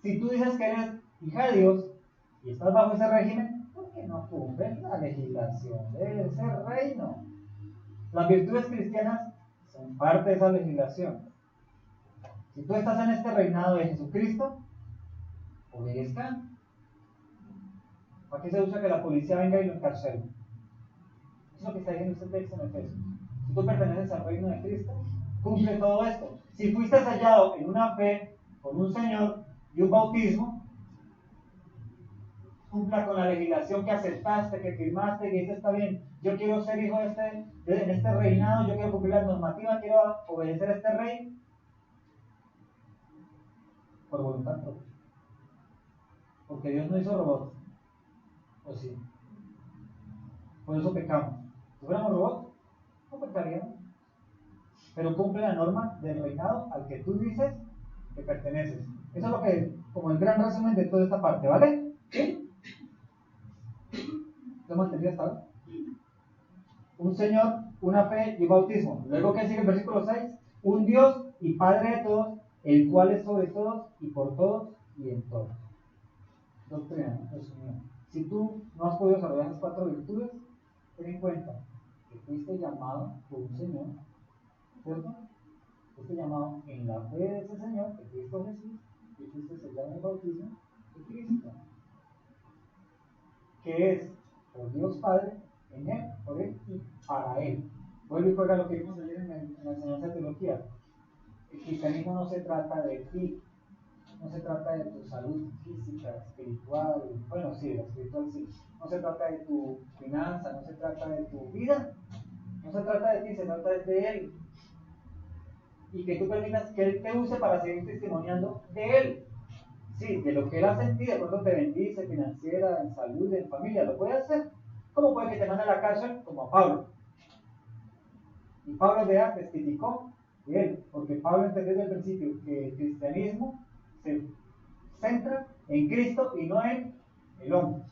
Si tú dices que eres hija de Dios y estás bajo ese régimen, ¿por qué no cumples la legislación de ese reino? Las virtudes cristianas son parte de esa legislación. Si tú estás en este reinado de Jesucristo, obedezca. ¿Para qué se usa que la policía venga y lo encarcele? Eso es lo que está diciendo este texto en Efesios. Si tú perteneces al reino de Cristo, cumple todo esto. Si fuiste sellado en una fe con un Señor y un bautismo, cumpla con la legislación que aceptaste, que firmaste, que dice está bien, yo quiero ser hijo en este reinado, yo quiero cumplir las normativas, quiero obedecer a este rey por voluntad propia. Porque Dios no hizo robots, ¿o sí? Por eso pecamos. Si fuéramos robots, no pecaríamos. Pero cumple la norma del reinado al que tú dices que perteneces. Eso es lo que, como el gran resumen de toda esta parte, ¿vale? ¿Sí? ¿Lo hemos entendido hasta ahora? Un Señor, una fe y un bautismo. Luego, ¿qué sigue el versículo 6? Un Dios y Padre de todos, el cual es sobre todos y por todos y en todos. Doctrina, resumida. Si tú no has podido desarrollar las cuatro virtudes, ten en cuenta que fuiste llamado por un Señor, ¿cierto? Fuiste llamado en la fe de ese Señor, de Cristo Jesús, y fuiste sellado en el bautismo de Cristo, que es por Dios Padre, en Él, por Él y para Él. Vuelve y juega lo que vimos ayer en la enseñanza de teología. El cristianismo no se trata de ti, no se trata de tu salud física, espiritual, bueno, sí, la espiritual sí. No se trata de tu finanza, no se trata de tu vida, no se trata de ti, se trata de Él. Y que tú permitas que Él te use para seguir testimoniando de Él. Sí, de lo que Él hace en ti, de pronto te bendice financiera, en salud, en familia, lo puede hacer. ¿Cómo puede que te mande a la cárcel? Como a Pablo. Y Pablo testificó de él, porque Pablo entendió desde el principio que el cristianismo se centra en Cristo y no en el hombre.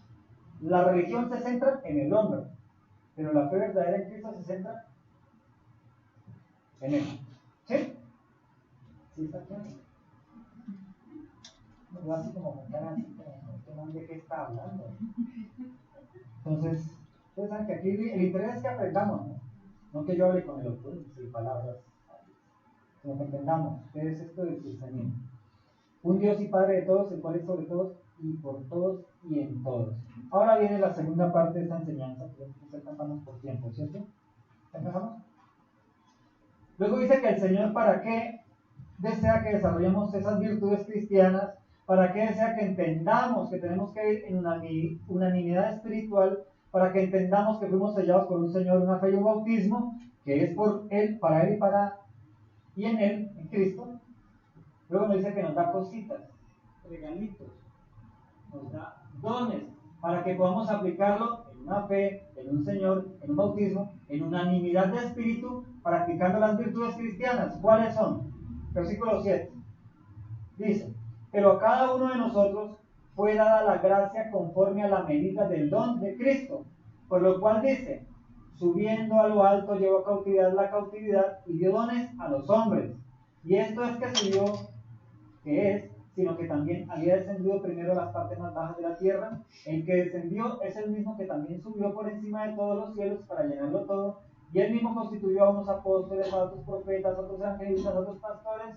La religión se centra en el hombre, pero la fe verdadera en Cristo se centra en él. ¿Sí? ¿Sí está claro? No, así como con cara así, como de qué está hablando. Entonces, ustedes saben que aquí el interés es que aprendamos, ¿no? No que yo hable con el autor sin palabras, sino que entendamos qué es esto del cristianismo. un Dios y Padre de todos, el cual es sobre todos y por todos y en todos. Ahora viene la segunda parte de esta enseñanza, que alcanzamos por tiempo, ¿cierto? ¿Alcanzamos? Luego dice que el Señor, ¿para qué desea que desarrollemos esas virtudes cristianas? ¿Para qué desea que entendamos que tenemos que ir en unanimidad espiritual? Para que entendamos que fuimos sellados por un Señor, una fe y un bautismo, que es por Él, para Él y en Él, en Cristo. Luego nos dice que nos da cositas, regalitos, nos da dones, para que podamos aplicarlo en una fe, en un Señor, en un bautismo, en unanimidad de espíritu, practicando las virtudes cristianas. ¿Cuáles son? Versículo 7. Dice, pero a cada uno de nosotros fue dada la gracia conforme a la medida del don de Cristo, por lo cual dice, subiendo a lo alto llevó cautividad la cautividad y dio dones a los hombres. Y esto es que subió, que es, sino que también había descendido primero a las partes más bajas de la tierra. El que descendió es el mismo que también subió por encima de todos los cielos para llenarlo todo. Y él mismo constituyó a unos apóstoles, a otros profetas, a otros evangelistas, a otros pastores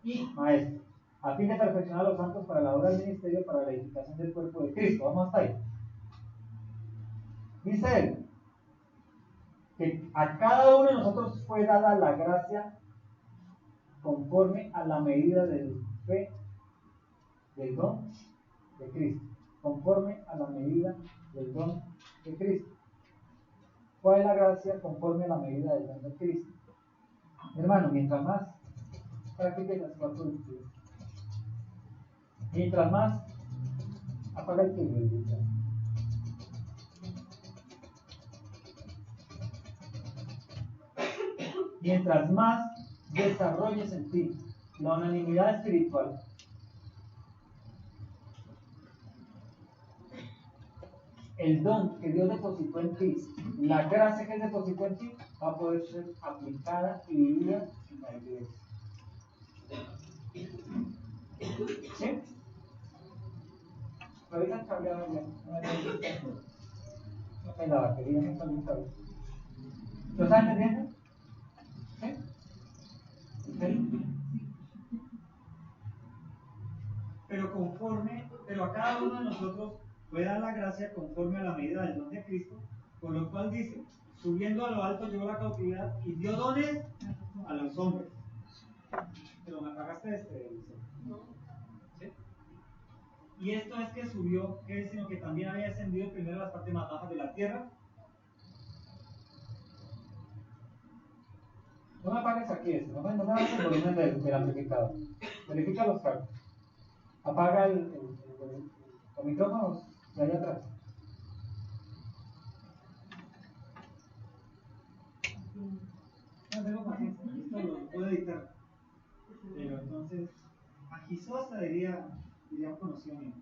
y maestros, a fin de perfeccionar a los santos para la obra del ministerio, para la edificación del cuerpo de Cristo. Vamos hasta ahí. Dice él que a cada uno de nosotros fue dada la gracia conforme a la medida de fe del don de Cristo, conforme a la medida del don de Cristo. ¿Cuál es la gracia conforme a la medida del don de Cristo? Hermano, mientras más practiques las cuatro virtudes, mientras más apaga el tuyo. Mientras más desarrolles en ti la unanimidad espiritual, el don que Dios depositó en ti, la gracia que Él depositó en ti, va a poder ser aplicada y vivida en la iglesia. ¿Sí? Revisa el cableado ya. No, la batería no está bien cableado. ¿Lo están entendiendo? ¿Sí? ¿Sí? Pero a cada uno de nosotros fue dar la gracia conforme a la medida del don de Cristo, por lo cual dice, subiendo a lo alto llevó la cautividad y dio dones a los hombres. Pero me apagaste ¿sí? Y esto es que subió, que es sino que también había descendido primero a las partes más bajas de la tierra. No me apagues aquí no me hagas el volumen del amplificador. Verifica los cables. Apaga los micrófonos de allá atrás. No tengo paciencia, esto lo puedo editar. Pero entonces, agisosa diría un conocido mío.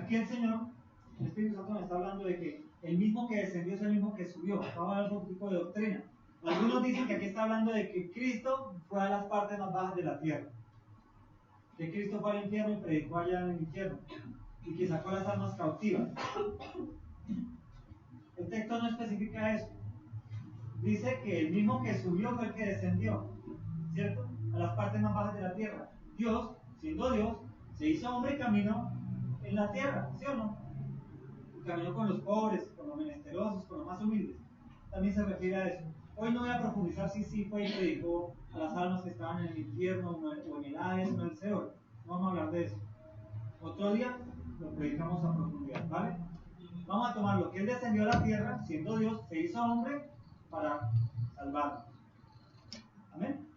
Aquí el Señor, el Espíritu Santo nos está hablando de que el mismo que descendió es el mismo que subió. Vamos a ver otro tipo de doctrina. Algunos dicen que aquí está hablando de que Cristo fue a las partes más bajas de la tierra. Que Cristo fue al infierno y predicó allá en el infierno. Y que sacó las almas cautivas. El texto no especifica eso. Dice que el mismo que subió fue el que descendió, ¿cierto? A las partes más bajas de la tierra. Dios, siendo Dios, se hizo hombre y caminó en la tierra, ¿sí o no? Caminó con los pobres, con los menesterosos, con los más humildes. También se refiere a eso. Hoy no voy a profundizar si sí fue y predicó a las almas que estaban en el infierno o en el Hades o en el Seol. No vamos a hablar de eso. Otro día lo predicamos a profundidad, ¿vale? Vamos a tomar lo que Él descendió a la tierra, siendo Dios, se hizo hombre para salvarnos. Amén.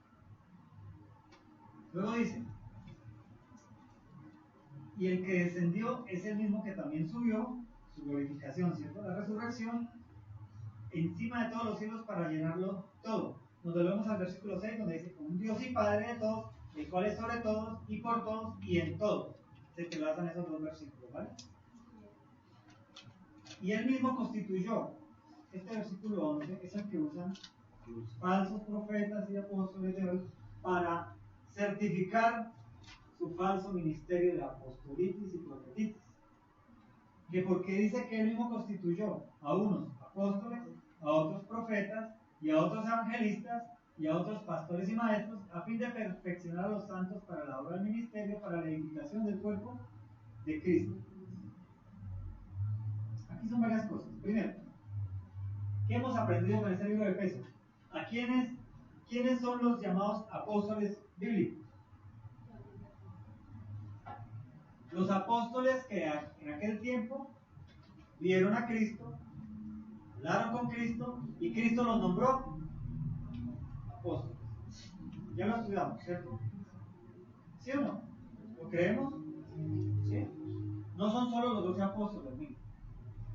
Luego dice, y el que descendió es el mismo que también subió, su glorificación, ¿cierto? La resurrección, encima de todos los cielos para llenarlo todo. Nos volvemos al versículo 6 donde dice, un Dios y Padre de todos, el cual es sobre todos y por todos y en todos. Se entrelazan esos dos versículos, ¿vale? Y él mismo constituyó, este versículo 11 es el que usan los falsos profetas y apóstoles de hoy para certificar su falso ministerio de apostolitis y profetitis. Que porque dice que él mismo constituyó a unos apóstoles, a otros profetas y a otros evangelistas y a otros pastores y maestros, a fin de perfeccionar a los santos para la obra del ministerio, para la edificación del cuerpo de Cristo. Aquí son varias cosas. Primero, ¿qué hemos aprendido con este libro de Efesios? ¿A quiénes son los llamados apóstoles bíblicos? Los apóstoles que en aquel tiempo vieron a Cristo, hablaron con Cristo y Cristo los nombró apóstoles. Ya lo estudiamos, ¿cierto? ¿Sí o no? ¿Lo creemos? ¿Sí? No son solo los 12 apóstoles, miren.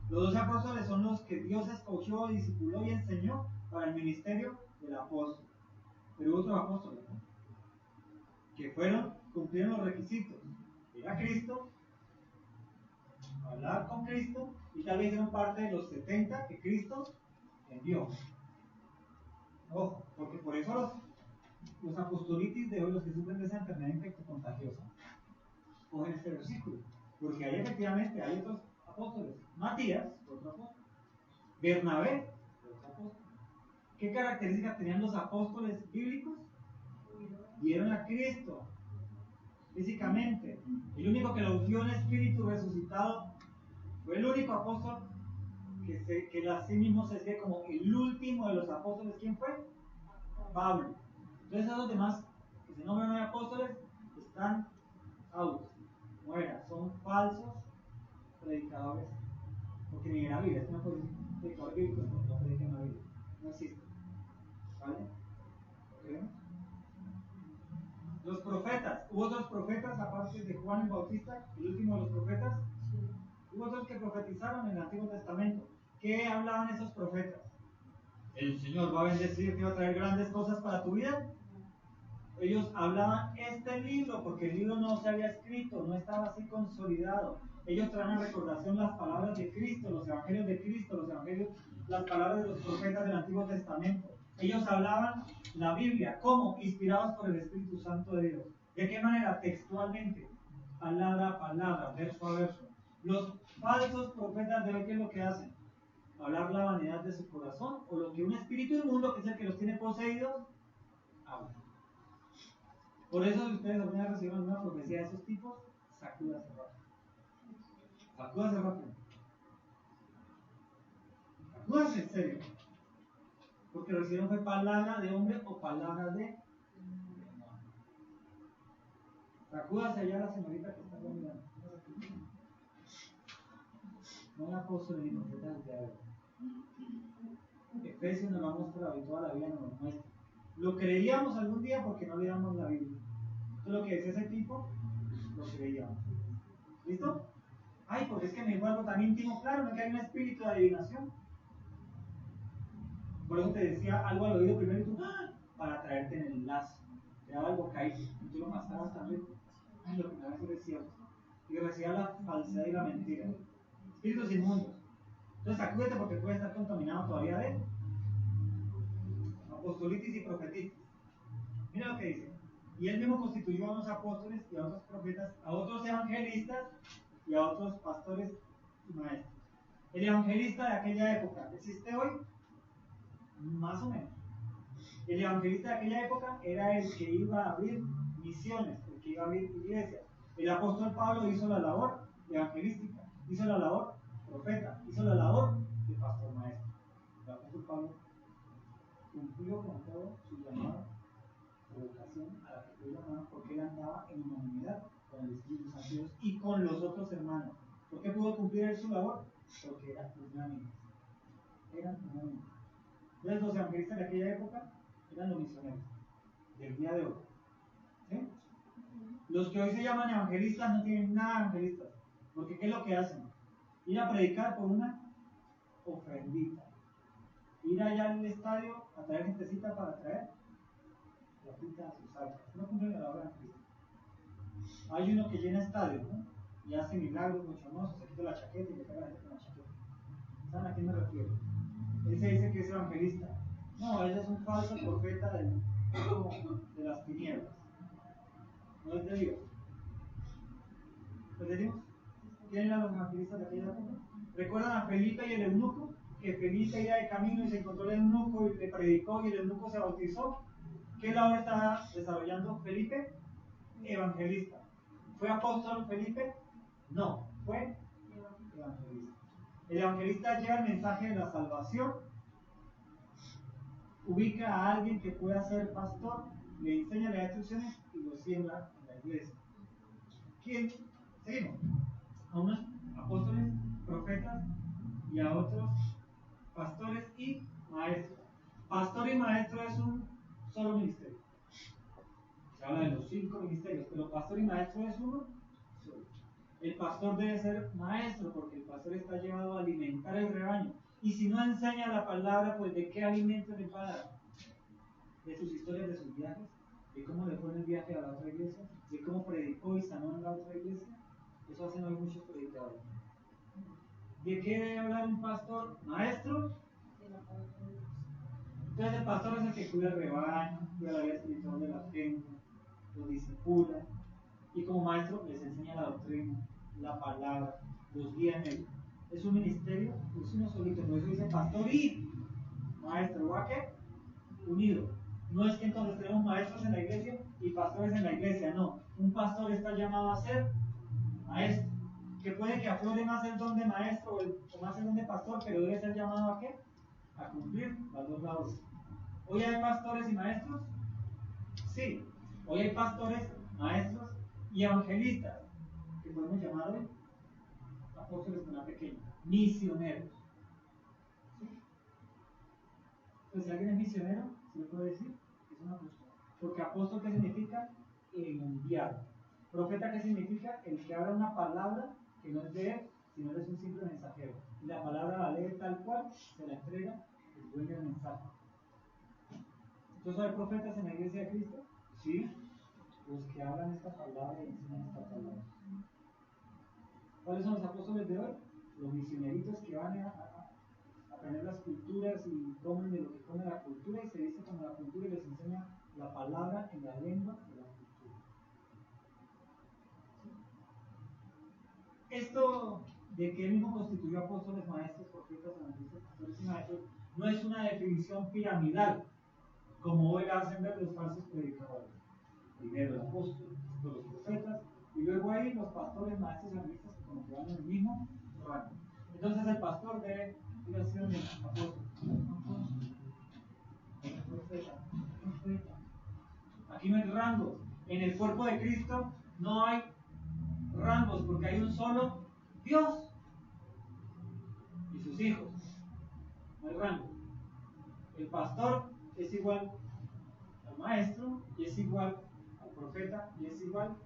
Los 12 apóstoles son los que Dios escogió, discipuló y enseñó para el ministerio del apóstol. Pero otros apóstoles, ¿no? Que cumplieron los requisitos. Ir a Cristo, hablar con Cristo, y tal vez hicieron parte de los 70 que Cristo envió. Ojo, porque por eso los apostolitis de hoy, los que sufren de esa enfermedad infectocontagiosa, cogen este versículo. Porque ahí efectivamente hay otros apóstoles. Matías, otro apóstol. Bernabé, otro apóstol. ¿Qué características tenían los apóstoles bíblicos? Vieron a Cristo físicamente. El único que lo vio en espíritu resucitado fue el único apóstol que así mismo se escribe como el último de los apóstoles. ¿Quién fue? Pablo. Entonces esos demás que se nombran de apóstoles están out, muera, son falsos predicadores, porque ni en la Biblia, no puede decir predicador bíblico, no predica en la Biblia, no existe. ¿Vale? ¿Okay? Los profetas, hubo otros profetas aparte de Juan el Bautista, el último de los profetas. Sí. Hubo otros que profetizaron en el Antiguo Testamento. ¿Qué hablaban esos profetas? El Señor va a bendecir, que va a traer grandes cosas para tu vida. Ellos hablaban este libro, porque el libro no se había escrito, no estaba así consolidado. Ellos traen a recordación las palabras de Cristo, los evangelios de Cristo, las palabras de los profetas del Antiguo Testamento. Ellos hablaban la Biblia, ¿cómo? Inspirados por el Espíritu Santo de Dios. ¿De qué manera? Textualmente, palabra a palabra, verso a verso. Los falsos profetas de hoy, ¿qué es lo que hacen? Hablar la vanidad de su corazón, o lo que un espíritu inmundo, que es el que los tiene poseídos, habla. Por eso, si ustedes alguna vez recibieron una profecía de esos tipos, sacúdase rápido. Sacúdase rápido. Sacúdase en serio. Porque recibieron fue palabra de hombre o palabra de demonio. Sacúdase allá la señorita que está mirando. No la puso ni profeta del diablo. Efesios nos lo ha mostrado y toda la vida nos lo muestra. Lo creíamos algún día porque no leíamos la Biblia. Entonces lo que decía ese tipo, lo creíamos. ¿Listo? Ay, porque es que me dijo algo tan íntimo. Claro, no que hay un espíritu de adivinación. Por eso te decía algo al oído primero y tú, ¡ah!, para traerte en el lazo. Te daba algo caído y tú lo mascabas tan rico. Ay, lo que me va a decir es cierto. Y recibía la falsedad y la mentira. Espíritus inmundos. Entonces sacúdete porque puede estar contaminado todavía de apostolitis y profetitis. Mira lo que dice. Y él mismo constituyó a unos apóstoles y a otros profetas, a otros evangelistas y a otros pastores y maestros. El evangelista de aquella época, ¿existe hoy? Más o menos. El evangelista de aquella época era el que iba a abrir misiones, el que iba a abrir iglesias. El apóstol Pablo hizo la labor evangelística, hizo la labor profeta, hizo la labor de pastor maestro. El apóstol Pablo cumplió con todo su llamado, su vocación a la que fue llamado, porque él andaba en unanimidad con el Espíritu Santo de Dios y con los otros hermanos. ¿Por qué pudo cumplir su labor? Porque era unánime. Eran unánimes. Entonces los evangelistas de aquella época eran los misioneros del día de hoy. ¿Sí? Los que hoy se llaman evangelistas no tienen nada de evangelistas, porque ¿qué es lo que hacen? Ir a predicar por una ofrendita, ir allá al estadio a traer gentecita para traer la pinta a sus arcas. No cumplen la obra de Cristo. Hay uno que llena estadios, ¿no? Y hace milagros mucho hermosos, se quita la chaqueta y le caga la gente con la chaqueta. ¿Saben a quién me refiero? Él se dice que es evangelista. No, él es un falso profeta de las tinieblas. No es de Dios. ¿Lo decimos? ¿Quién eran los evangelistas de aquella época? ¿Recuerdan a Felipe y el eunuco? Que Felipe iba de camino y se encontró el eunuco y le predicó y el eunuco se bautizó. ¿Qué labor está desarrollando Felipe? Evangelista. ¿Fue apóstol Felipe? No, fue evangelista. El evangelista lleva el mensaje de la salvación, ubica a alguien que pueda ser pastor, le enseña las instrucciones y lo siembra en la iglesia. ¿Quién? Seguimos. A unos apóstoles, profetas y a otros pastores y maestros. Pastor y maestro es un solo ministerio. Se habla de los 5 ministerios, pero pastor y maestro es uno solo. El pastor debe ser maestro porque el pastor está llevado a alimentar el rebaño. Y si no enseña la palabra, pues ¿de qué alimento le va a dar? De sus historias, de sus viajes, de cómo le fue en el viaje a la otra iglesia, de cómo predicó y sanó en la otra iglesia. Eso hacen hoy muchos predicadores. ¿De qué debe hablar un pastor? Maestro. Entonces el pastor es el que cuida el rebaño, cuida la vida espiritual de la gente, los discipula, y como maestro les enseña la doctrina, la palabra, los guía en ello. Es un ministerio, es uno solito, por eso dice pastor y maestro. ¿O a qué? Unido. No es que entonces tenemos maestros en la iglesia y pastores en la iglesia, no. Un pastor está llamado a ser maestro, que puede que aflore más el don de maestro o más el don de pastor, pero debe ser llamado a qué? A cumplir las dos labores. ¿Hoy hay pastores y maestros? Sí. Hoy hay pastores, maestros y evangelistas, que podemos llamar hoy apóstoles con la pequeña, misioneros. ¿Sí? Entonces, si alguien es misionero, ¿se le puede decir? Es un apóstol. Porque apóstol, ¿qué significa? El enviado. Profeta, ¿qué significa? El que habla una palabra que no es de él, sino es un simple mensajero. Y la palabra la lee tal cual, se la entrega, el dueño del mensaje. ¿Entonces hay profetas en la iglesia de Cristo? Sí. Los que hablan esta palabra y enseñan esta palabra. ¿Cuáles son los apóstoles de hoy? Los misioneritos que van a aprender las culturas y comen de lo que come la cultura y se dice como la cultura y les enseña la palabra en la lengua de la cultura. Esto de que él mismo constituyó apóstoles, maestros, profetas, evangelistas, pastores y maestros no es una definición piramidal como hoy hacen ver los falsos predicadores. Primero el apóstol, después los profetas y luego ahí los pastores, maestros, evangelistas que como que van en el mismo rango. Entonces el pastor debe ir hacia el apóstol, profeta. Aquí no hay rangos. En el cuerpo de Cristo no hay rangos porque hay un solo Dios y sus hijos. No hay rango. El pastor es igual al maestro y es igual al profeta y es igual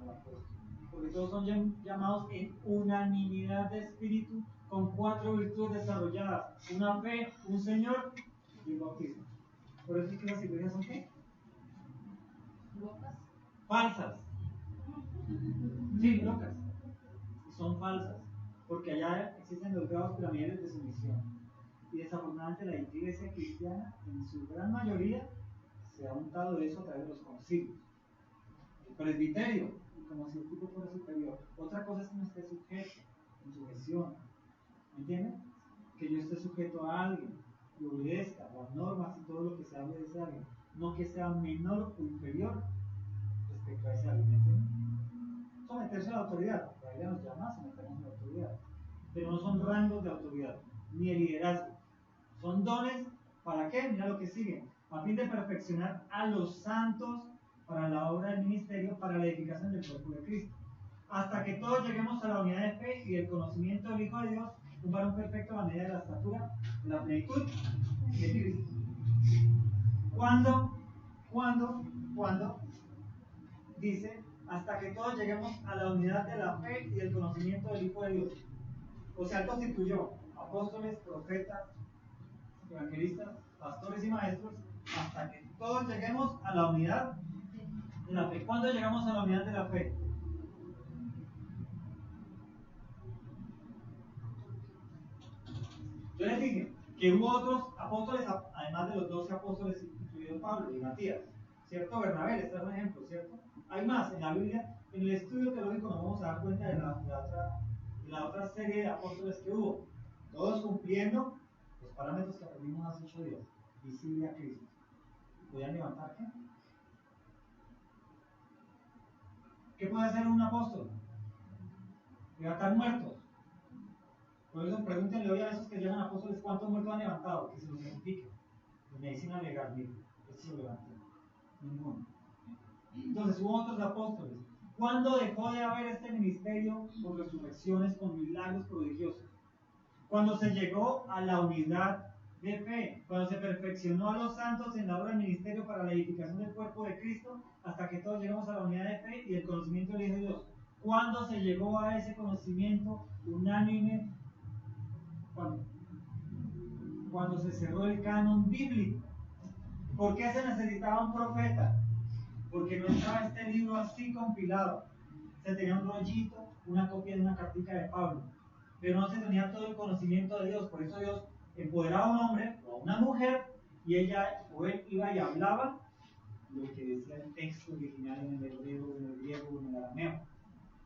al apóstol. Porque todos son llamados en unanimidad de espíritu con 4 virtudes desarrolladas: una fe, un Señor y un bautismo. Por eso es que las iglesias son ¿qué? Falsas. Sí, locas. Y son falsas. Porque allá existen los grados piramidales de sumisión. Y desafortunadamente la iglesia cristiana, en su gran mayoría, se ha untado de eso a través de los concilios. El presbiterio, y como si el tipo fuera superior. Otra cosa es que no esté sujeto, en sujeción. ¿Me entienden? Que yo esté sujeto a alguien y obedezca las normas y todo lo que se hable de ese alguien. No que sea menor o inferior respecto a ese alguien. ¿Me entienden? Someterse a la autoridad. La Biblia nos llama a someternos a la autoridad. Pero no son rangos de autoridad, ni el liderazgo. Son dones, ¿para qué? Mira lo que sigue. A fin de perfeccionar a los santos para la obra del ministerio, para la edificación del cuerpo de Cristo. Hasta que todos lleguemos a la unidad de fe y el conocimiento del Hijo de Dios, un varón perfecto a la medida de la estatura, de la plenitud de Cristo. ¿Cuándo? Dice, hasta que todos lleguemos a la unidad de la fe y del conocimiento del Hijo de Dios. O sea, él constituyó apóstoles, profetas, evangelistas, pastores y maestros, hasta que todos lleguemos a la unidad de la fe. ¿Cuándo llegamos a la unidad de la fe? Yo les dije que hubo otros apóstoles, además de los 12 apóstoles, incluido Pablo y Matías, ¿cierto? Bernabé, este es un ejemplo, ¿cierto? Hay más en la Biblia. En el estudio teológico nos vamos a dar cuenta de la otra serie de apóstoles que hubo, todos cumpliendo los parámetros que aprendimos hace 8 días, visible a Cristo. ¿Podían levantar qué? ¿Qué puede hacer un apóstol? Levantar muertos. Por eso pregúntenle hoy a esos que llaman apóstoles cuántos muertos han levantado, que se los identifique. De medicina legal, mire, esto lo levanté. Ninguno. Entonces hubo otros apóstoles. ¿Cuándo dejó de haber este ministerio con resurrecciones, con milagros prodigiosos? Cuando se llegó a la unidad de fe, cuando se perfeccionó a los santos en la obra del ministerio para la edificación del cuerpo de Cristo, hasta que todos llegamos a la unidad de fe y el conocimiento del Hijo de Dios. ¿Cuándo se llegó a ese conocimiento unánime? Cuando se cerró el canon bíblico. ¿Por qué se necesitaba un profeta? Porque no estaba este libro así compilado. Se tenía un rollito, una copia de una cartica de Pablo, pero no se tenía todo el conocimiento de Dios. Por eso Dios empoderaba a un hombre o a una mujer y ella o él iba y hablaba lo que decía el texto original en el hebreo, en el griego, en el arameo.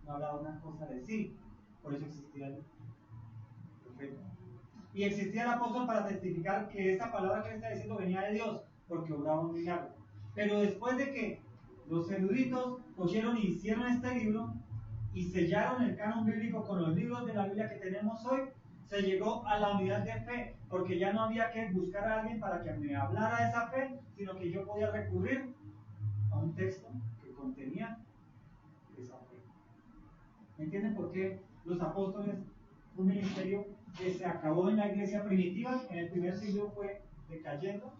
No hablaba una cosa de sí. Por eso existía el profeta. Y existía el apóstol para testificar que esta palabra que él está diciendo venía de Dios, porque obraba un milagro. Pero después de que los eruditos cogieron y hicieron este libro y sellaron el canon bíblico con los libros de la Biblia que tenemos hoy, se llegó a la unidad de fe, porque ya no había que buscar a alguien para que me hablara esa fe, sino que yo podía recurrir a un texto que contenía esa fe. ¿Entienden por qué los apóstoles, un ministerio que se acabó en la iglesia primitiva, en el primer siglo fue decayendo?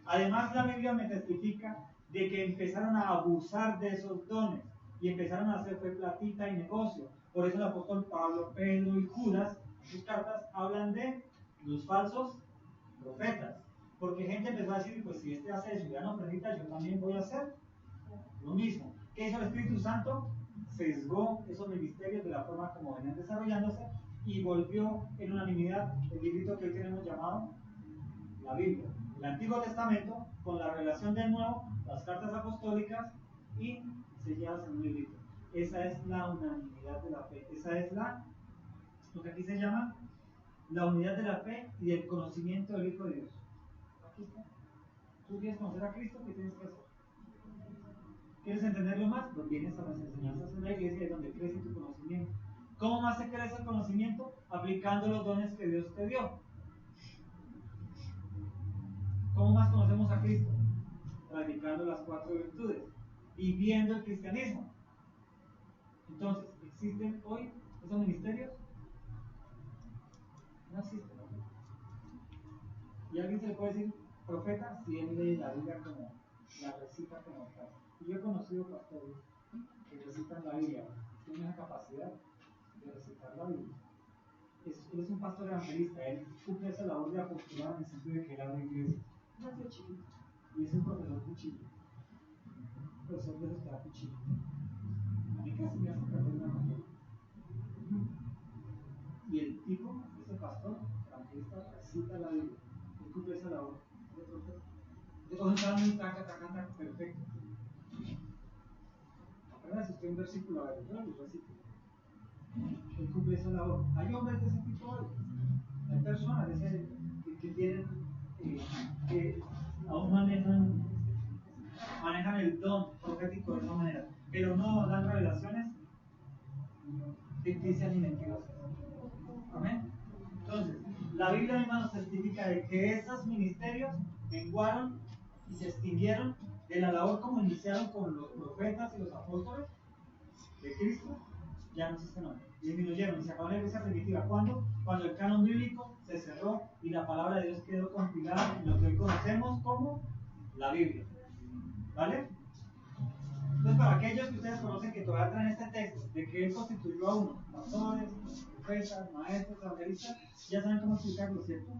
Además, la Biblia me testifica de que empezaron a abusar de esos dones y empezaron a hacer platita y negocio. Por eso el apóstol Pablo, Pedro y Judas, en sus cartas, hablan de los falsos profetas. Porque gente empezó a decir, pues si este hace eso y ya no permita, yo también voy a hacer lo mismo. ¿Qué hizo el Espíritu Santo? Sesgó esos ministerios de la forma como venían desarrollándose y volvió en unanimidad el librito que hoy tenemos llamado la Biblia. El Antiguo Testamento con la revelación del Nuevo, las cartas apostólicas y selladas en un librito. Esa es la unanimidad de la fe. Esa es lo que aquí se llama la unidad de la fe y el conocimiento del Hijo de Dios. Aquí está. ¿Tú quieres conocer a Cristo? ¿Qué tienes que hacer? ¿Quieres entenderlo más? Pues vienes a las enseñanzas de la iglesia, es donde crece tu conocimiento. ¿Cómo más se crece el conocimiento? Aplicando los dones que Dios te dio. ¿Cómo más conocemos a Cristo? Practicando las 4 virtudes, viviendo el cristianismo. Entonces, ¿existen hoy esos ministerios? No existen. ¿Y a alguien se le puede decir profeta si él lee la Biblia como la recita como tal? Y yo he conocido pastores que recitan la Biblia, tienen esa capacidad de recitar la Biblia. Él es un pastor evangelista, él cumple esa labor de apostolado en el sentido de que él abre iglesia. Y es un profesor cuchillo. Un profesor de los que da cuchillo. A mí casi me hace perder una materia. Y el tipo, ese pastor, evangelista, recita la Biblia. Él cumple esa labor de profesor. Entonces, un taca, perfecto. Apenas estoy un versículo a ver, yo lo recito. Él cumple esa labor. Hay hombres de ese tipo hoy. Hay personas que tienen, que aún manejan el don profético de esa manera, pero no dan revelaciones ficticias ni mentirosas. Amén. Entonces, la Biblia misma nos testifica de que esos ministerios menguaron y se extinguieron de la labor como iniciaron con los profetas y los apóstoles de Cristo. Ya no existen hoy. Disminuyeron y se acabó la iglesia primitiva. ¿Cuándo? Cuando el canon bíblico se cerró y la palabra de Dios quedó compilada en lo que hoy conocemos como la Biblia. ¿Vale? Entonces, para aquellos que ustedes conocen que todavía traen este texto de que Él constituyó a uno, pastores, profetas, maestros, evangelistas, ya saben cómo explicarlo, ¿cierto?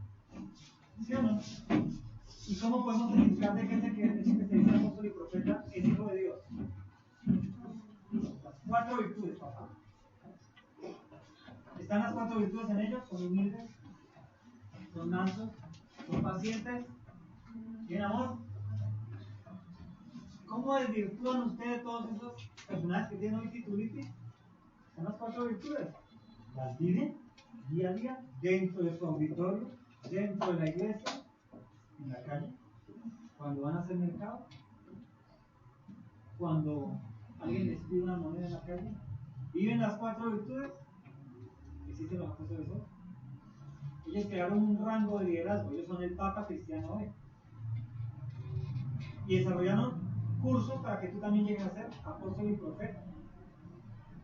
¿Sí o no? ¿Y cómo podemos testificar de que ese que se dice apóstol y profeta es hijo de Dios? Las 4 virtudes, papá. ¿Están las 4 virtudes en ellos? Son humildes, son mansos, son pacientes, tienen amor. ¿Cómo desvirtúan ustedes todos esos personajes que tienen hoy titulitis? Son las 4 virtudes. Las viven día a día dentro de su auditorio, dentro de la iglesia, en la calle. cuando van a hacer mercado, cuando alguien les pide una moneda en la calle, viven las 4 virtudes, existen los apóstoles hoy. Ellos crearon un rango de liderazgo, ellos son el Papa cristiano hoy. Y desarrollaron cursos para que tú también llegues a ser apóstol y profeta.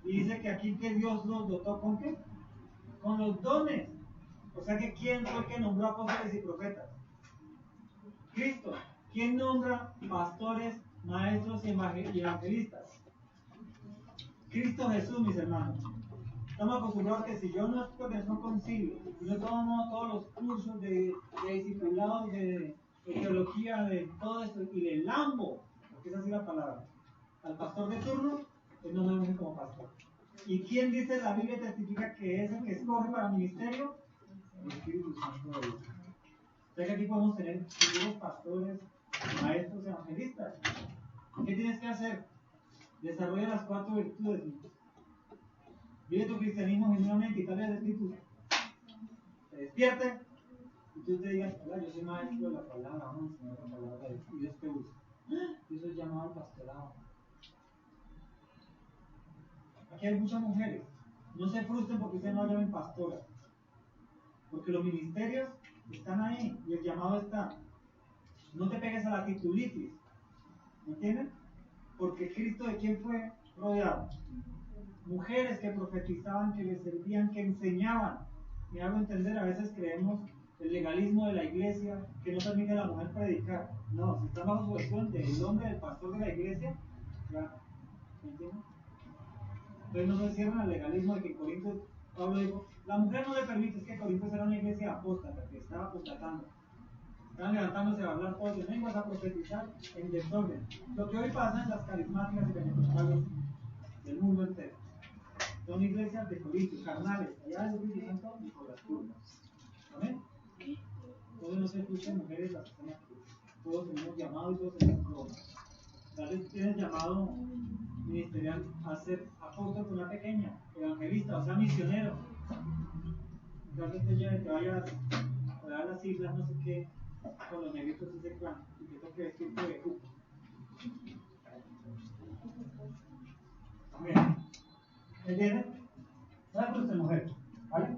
Y dice que aquí que Dios los dotó ¿con qué? Con los dones. O sea que ¿quién fue el que nombró apóstoles y profetas? Cristo. ¿Quién nombra pastores, maestros y evangelistas? Cristo Jesús, mis hermanos. Estamos acostumbrados que si yo no pertenezco a un concilio, y yo tomo todos los cursos de discipulados, de teología, de todo esto, y le lambo, porque es así la palabra, al pastor de turno, él no me unge como pastor. ¿Y quién dice la Biblia testifica que es el que escoge para ministerio? El Espíritu Santo de Dios. O sea que aquí podemos tener futuros pastores, maestros, evangelistas. ¿Qué tienes que hacer? Desarrolla las 4 virtudes. Vive tu cristianismo genuinamente y tal vez el Espíritu te despierte y tú te digas, hola, yo soy maestro de la palabra, vamos a enseñar la palabra de Dios y Dios te usa. Yo soy llamado al pastorado. Aquí hay muchas mujeres. No se frustren porque ustedes no llamen pastoras. Porque los ministerios están ahí y el llamado está. No te pegues a la titulitis. ¿Me entienden? Porque Cristo, ¿de quién fue rodeado? Mujeres que profetizaban, que le servían, que enseñaban. Me hago entender, a veces creemos el legalismo de la iglesia que no permite a la mujer predicar. No, si está bajo sujeción del hombre, del pastor de la iglesia, ya, ¿me entienden? Entonces no se cierran al legalismo de que Corintios, Pablo dijo, la mujer no le permite, es que Corintios era una iglesia apóstata, que estaba apostatando. Estaban levantándose a hablar todos de lenguas, a profetizar en desorden. Lo que hoy pasa en las carismáticas y pentecostales del mundo entero. Son iglesias de Corintios, carnales, allá del Espíritu Santo y por las curvas. ¿Amén? Todos no se escuchan mujeres las que están aquí. Todos tenemos llamado y todos tenemos ropas. Tal vez tienes llamado ministerial a ser apóstol con una pequeña, evangelista, o sea, misionero. Tal vez te vayas a dar las islas, no sé qué, con los negritos y ese clan, y que toque vestirte de cupo. Bien. ¿Entienden? No se frustren, mujer, ¿vale?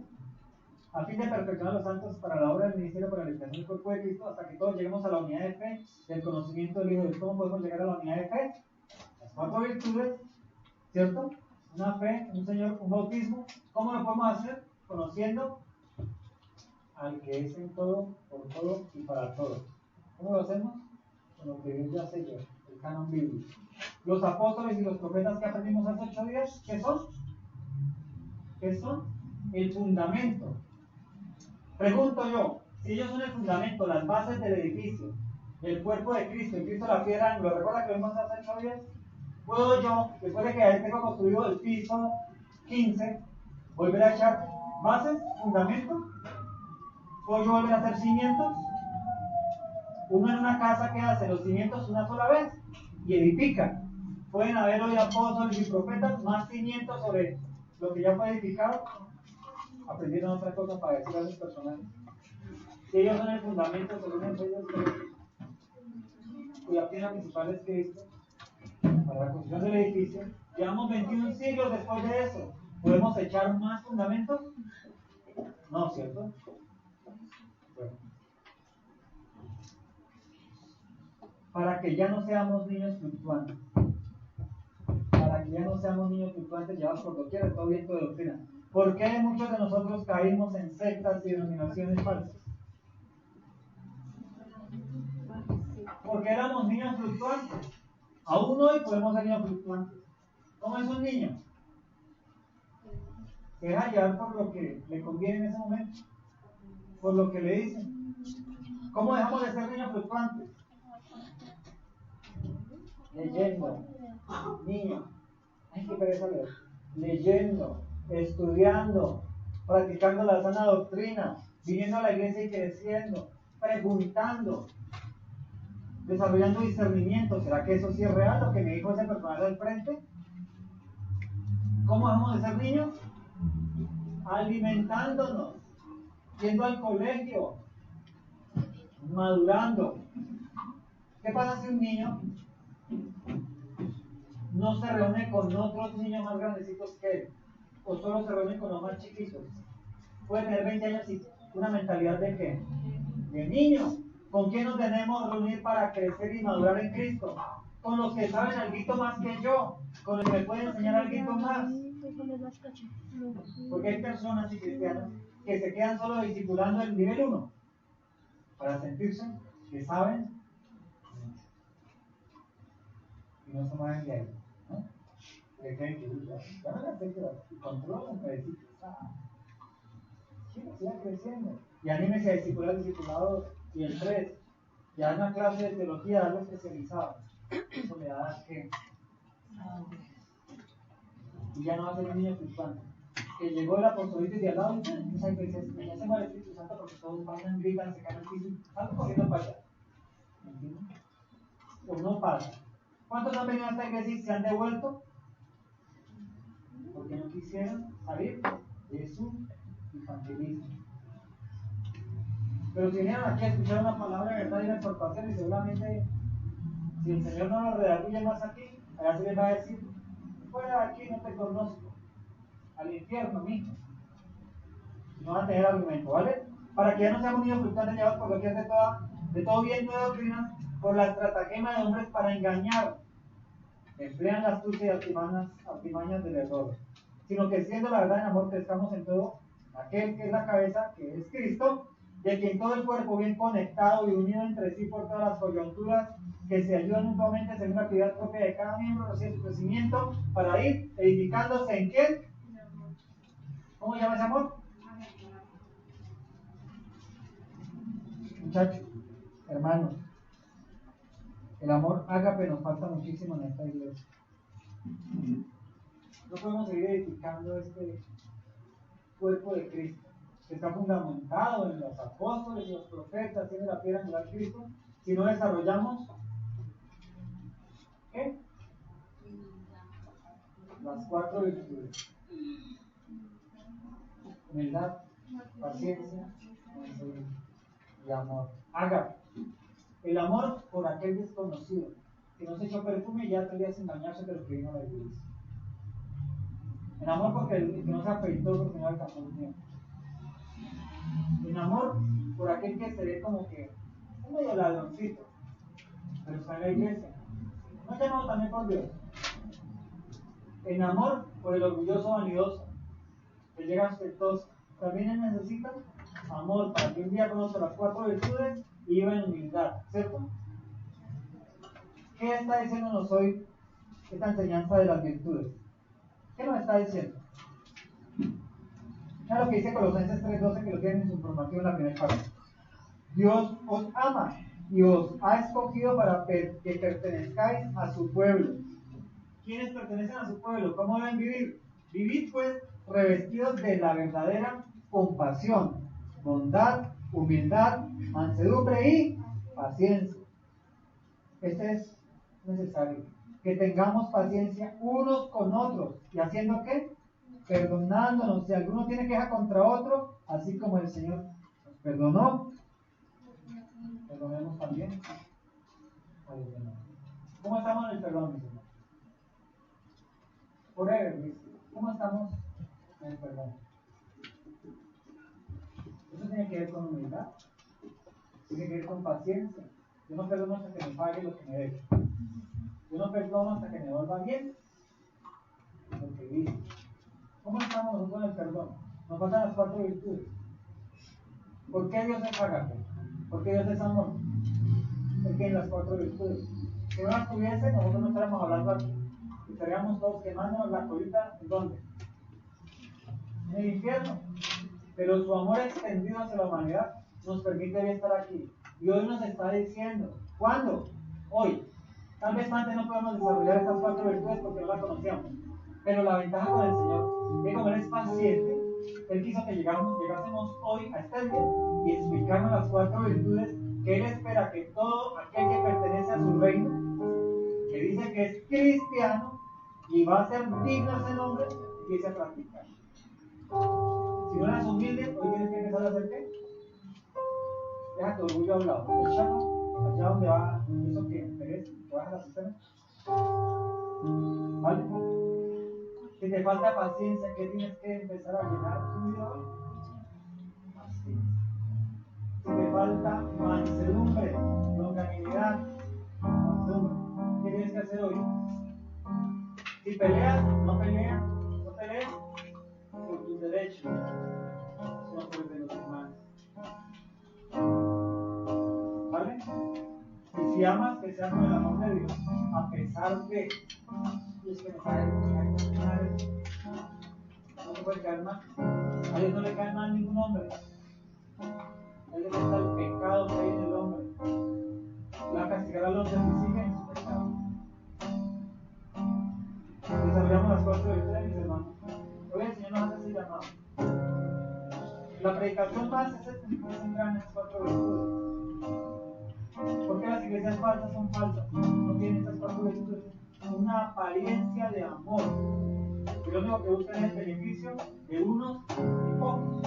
A fin de perfeccionar a los santos para la obra del ministerio, para la edificación del cuerpo de Cristo, hasta que todos lleguemos a la unidad de fe, del conocimiento del Hijo de Dios. ¿Cómo podemos llegar a la unidad de fe? Las 4 virtudes, ¿cierto? Una fe, un Señor, un bautismo. ¿Cómo lo podemos hacer? Conociendo al que es en todo, por todo y para todo. ¿Cómo lo hacemos? Con lo que Dios ya selló, el canon bíblico. Los apóstoles y los profetas que aprendimos hace 8 días, ¿qué son? ¿Qué son? El fundamento. Pregunto yo, si ellos son el fundamento, las bases del edificio, del cuerpo de Cristo, el Cristo la piedra, ¿lo recuerda que vimos hace 8 días? ¿Puedo yo, después de que ya tengo construido el piso 15, volver a echar bases, fundamento? ¿Puedo yo volver a hacer cimientos? Uno en una casa que hace los cimientos una sola vez y edifica. Pueden haber hoy apóstoles y profetas más cimientos sobre lo que ya fue edificado. Aprendieron otra cosa para decir a los personajes. Si ellos son el fundamento, según ellos, cuya piedra principal es Cristo, para la construcción del edificio, llevamos 21 siglos después de eso. ¿Podemos echar más fundamentos? No, ¿cierto? Bueno. Para que ya no seamos niños fluctuantes. Para que ya no seamos niños fluctuantes llevados por doquier de todo viento de doctrina. ¿Por qué muchos de nosotros caímos en sectas y denominaciones falsas? Porque éramos niños fluctuantes. Aún hoy podemos ser niños fluctuantes. ¿Cómo es un niño? Se deja llevar por lo que le conviene en ese momento, por lo que le dicen. ¿Cómo dejamos de ser niños fluctuantes? Leyendo, niño, ay, qué pereza leer. Leyendo, estudiando, practicando la sana doctrina, viniendo a la iglesia y creciendo, preguntando, desarrollando discernimiento. ¿Será que eso sí es real lo que me dijo ese personaje del frente? ¿Cómo dejamos de ser niños? Alimentándonos, yendo al colegio, madurando. ¿Qué pasa si un niño no se reúne con otros niños más grandecitos que él? ¿O solo se reúne con los más chiquitos? Puede tener 20 años y una mentalidad de ¿qué? De niño. ¿Con quién nos tenemos que reunir para crecer y madurar en Cristo? Con los que saben algo más que yo, con los que me pueden enseñar algo más. Porque hay personas y cristianos que se quedan solo discipulando el nivel 1 para sentirse que saben y no se mueven de ahí, ¿no? Que creen que ya me la sé que controlan, me decís, siga creciendo. Y anímese a discipular al discipulado y el 3. Ya en una clase de teología, algo especializado. Eso me da que. Y ya no va a ser un niño fluctuante. Que llegó el apostolito y de al lado dice, esa iglesia, ya se muere el Espíritu Santo porque todos pasan, gritan, se caen al piso, salgo corriendo para allá. ¿Me entiendes? O no pasa. ¿Cuántos han venido a esta iglesia y se han devuelto? Porque no quisieron salir de su infantilismo. Pero si vinieron aquí a escuchar una palabra de verdad y de exhortación, y seguramente si el Señor no lo redarguye más aquí, allá se les va a decir, fuera de aquí no te conozco, al infierno mismo. No van a tener argumento, ¿vale? Para que ya no seamos niños fluctuantes llevados por lo que es de todo viento de doctrina, por la estratagema de hombres para engañar. Emplean la astucia y artimañas del error. Sino que siendo la verdad en amor, crezcamos en todo aquel que es la cabeza, que es Cristo, de quien todo el cuerpo bien conectado y unido entre sí por todas las coyunturas que se ayudan mutuamente según la actividad propia de cada miembro, recibe su crecimiento para ir edificándose en qué. ¿Cómo llama ese amor? Muchachos, hermanos, el amor ágape nos falta muchísimo en esta iglesia. No podemos seguir edificando este cuerpo de Cristo, que está fundamentado en los apóstoles y los profetas, tiene la piedra angular Cristo, si no desarrollamos ¿qué? Las 4 virtudes: humildad, paciencia y amor. Ágape, el amor por aquel desconocido que no se echó perfume y ya tendría sin bañarse, pero que vino a la iglesia. El amor porque el que no se afeitó porque no alcanzó el tiempo. El amor por aquel que se ve como que es medio ladroncito, pero está en la iglesia. No llamado también por Dios. El amor por el orgulloso vanidoso, que llega ostentoso. También él necesita amor para que un día conozca las 4 virtudes y viva en humildad, ¿cierto? ¿Qué está diciéndonos hoy esta enseñanza de las virtudes? ¿Qué nos está diciendo? Mira lo que dice Colosenses 3:12, que lo tienen en su información en la primera parte. Dios os ama y os ha escogido para que pertenezcáis a su pueblo. ¿Quiénes pertenecen a su pueblo? ¿Cómo deben vivir? Vivid pues revestidos de la verdadera compasión, bondad, humildad, mansedumbre y paciencia. Este es necesario, que tengamos paciencia unos con otros. ¿Y haciendo qué? Perdonándonos. Si alguno tiene queja contra otro, así como el Señor nos perdonó, perdonemos también a los demás. ¿Cómo estamos en el perdón, mis hermanos? ¿Cómo estamos en el perdón? Eso tiene que ver con humildad, tiene que ver con paciencia. Yo no perdono hasta que me pague lo que me debe. Yo no perdono hasta que me vuelva bien lo que hice. ¿Cómo estamos nosotros en el perdón? Nos faltan las 4 virtudes. ¿Por qué Dios es ágape? ¿Por qué Dios es amor? Él tiene las 4 virtudes. Si no las tuviese, nosotros no estaríamos hablando aquí. Estaríamos todos quemándonos la colita, ¿en dónde? En el infierno. Pero su amor extendido hacia la humanidad nos permite hoy estar aquí. Y hoy nos está diciendo, ¿cuándo? Hoy. Tal vez antes no podemos desarrollar estas 4 virtudes porque no las conocíamos. Pero la ventaja con el Señor, que como Él es paciente, Él quiso que llegásemos hoy a este día y explicarnos las 4 virtudes que Él espera que todo aquel que pertenece a su reino, que dice que es cristiano y va a ser digno ese nombre, empiece a practicar. Si no eres humilde, hoy tienes que empezar a hacer qué? Deja tu orgullo a un lado, échalo allá donde va eso que perece, que baja la cisterna. ¿Vale? Si te falta paciencia, ¿qué tienes que empezar a llenar tu vida hoy? Paciencia. Si te falta mansedumbre, longanimidad, mansedumbre, ¿qué tienes que hacer hoy? Si peleas, no pelees por tus derechos, sino por los de los demás. ¿Vale? Y si amas, que sea con el amor de Dios, a pesar de, y es que me cae mal, no te puede caer mal. A Dios no le cae mal ningún hombre. A Él le gusta el pecado que hay en el hombre. Le va a castigar al hombre que sigue en su pecado. Desarrollamos las 4 virtudes, mis hermanos. Hoy el Señor nos hace ese llamado. La predicación más es centrada en esas 4 virtudes. Porque las iglesias falsas son falsas, no tienen esas 4 virtudes. Una apariencia de amor. Y lo único que buscan es el beneficio de unos y pocos.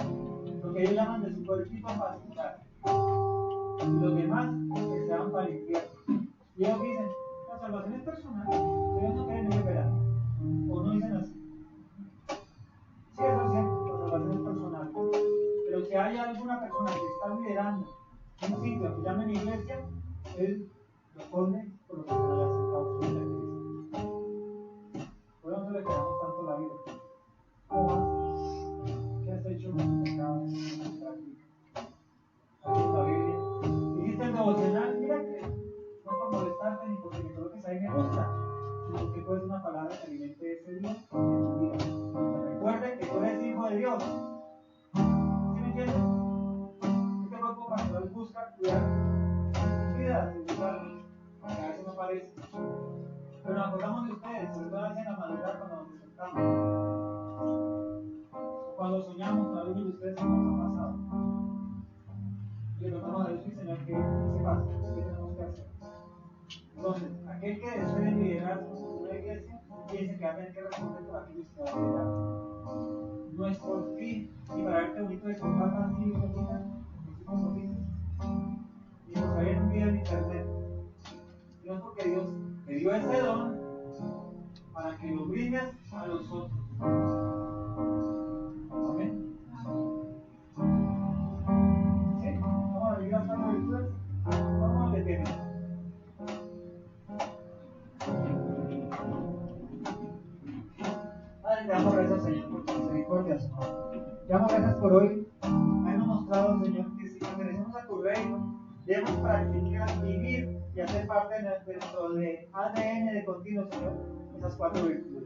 Lo que ellos llaman de su cuerpito para aceptar. Y los demás que se van para el infierno. Y ellos dicen, la salvación es personal, ellos no quieren esperar. O no dicen así. Sí, eso es cierto, la salvación es personal. Pero si hay alguna persona que está liderando un sitio que llamen iglesia, él lo pone por lo que se le haya acercado a la iglesia. Por eso no le quedamos tanto la vida. ¿Cómo vas? ¿Qué has hecho con tu pecado en tu práctica? ¿Has leído la Biblia? ¿Hiciste el devocional? Mira que no es por molestarte ni porque me coloques ahí me gusta, sino porque puedes una palabra que alimente ese día en tu vida. Que recuerde que tú eres hijo de Dios. ¿Sí me entiendes? Este cuerpo pastoral busca cuidar vidas y buscar, a veces no parece. Pero nos acordamos de ustedes, sobre todo en la madrugada cuando nos despertamos. Cuando soñamos con algunos de ustedes que nos ha pasado. Y le preguntamos a Dios, mi Señor, ¿qué pasa? ¿Qué tenemos que hacer? Entonces, aquel que desee liderar una iglesia, piensa que va a tener que responder por aquellos que va a liderar. No es por ti, ni para verte bonito de corbata así, bonita, ni por salir en un video en internet. Sino es porque Dios te dio ese don para que lo brindes a los otros. Amén. ¿Sí? Vamos a vivir las 4 virtudes. Vamos a detener. Padre, te damos gracias, Señor, por tu misericordia. Te damos gracias por hoy. Habernos mostrado, Señor, que si pertenecemos a tu reino, debemos practicar, vivir y hacer parte de nuestro ADN de continuo, Señor, esas 4 virtudes.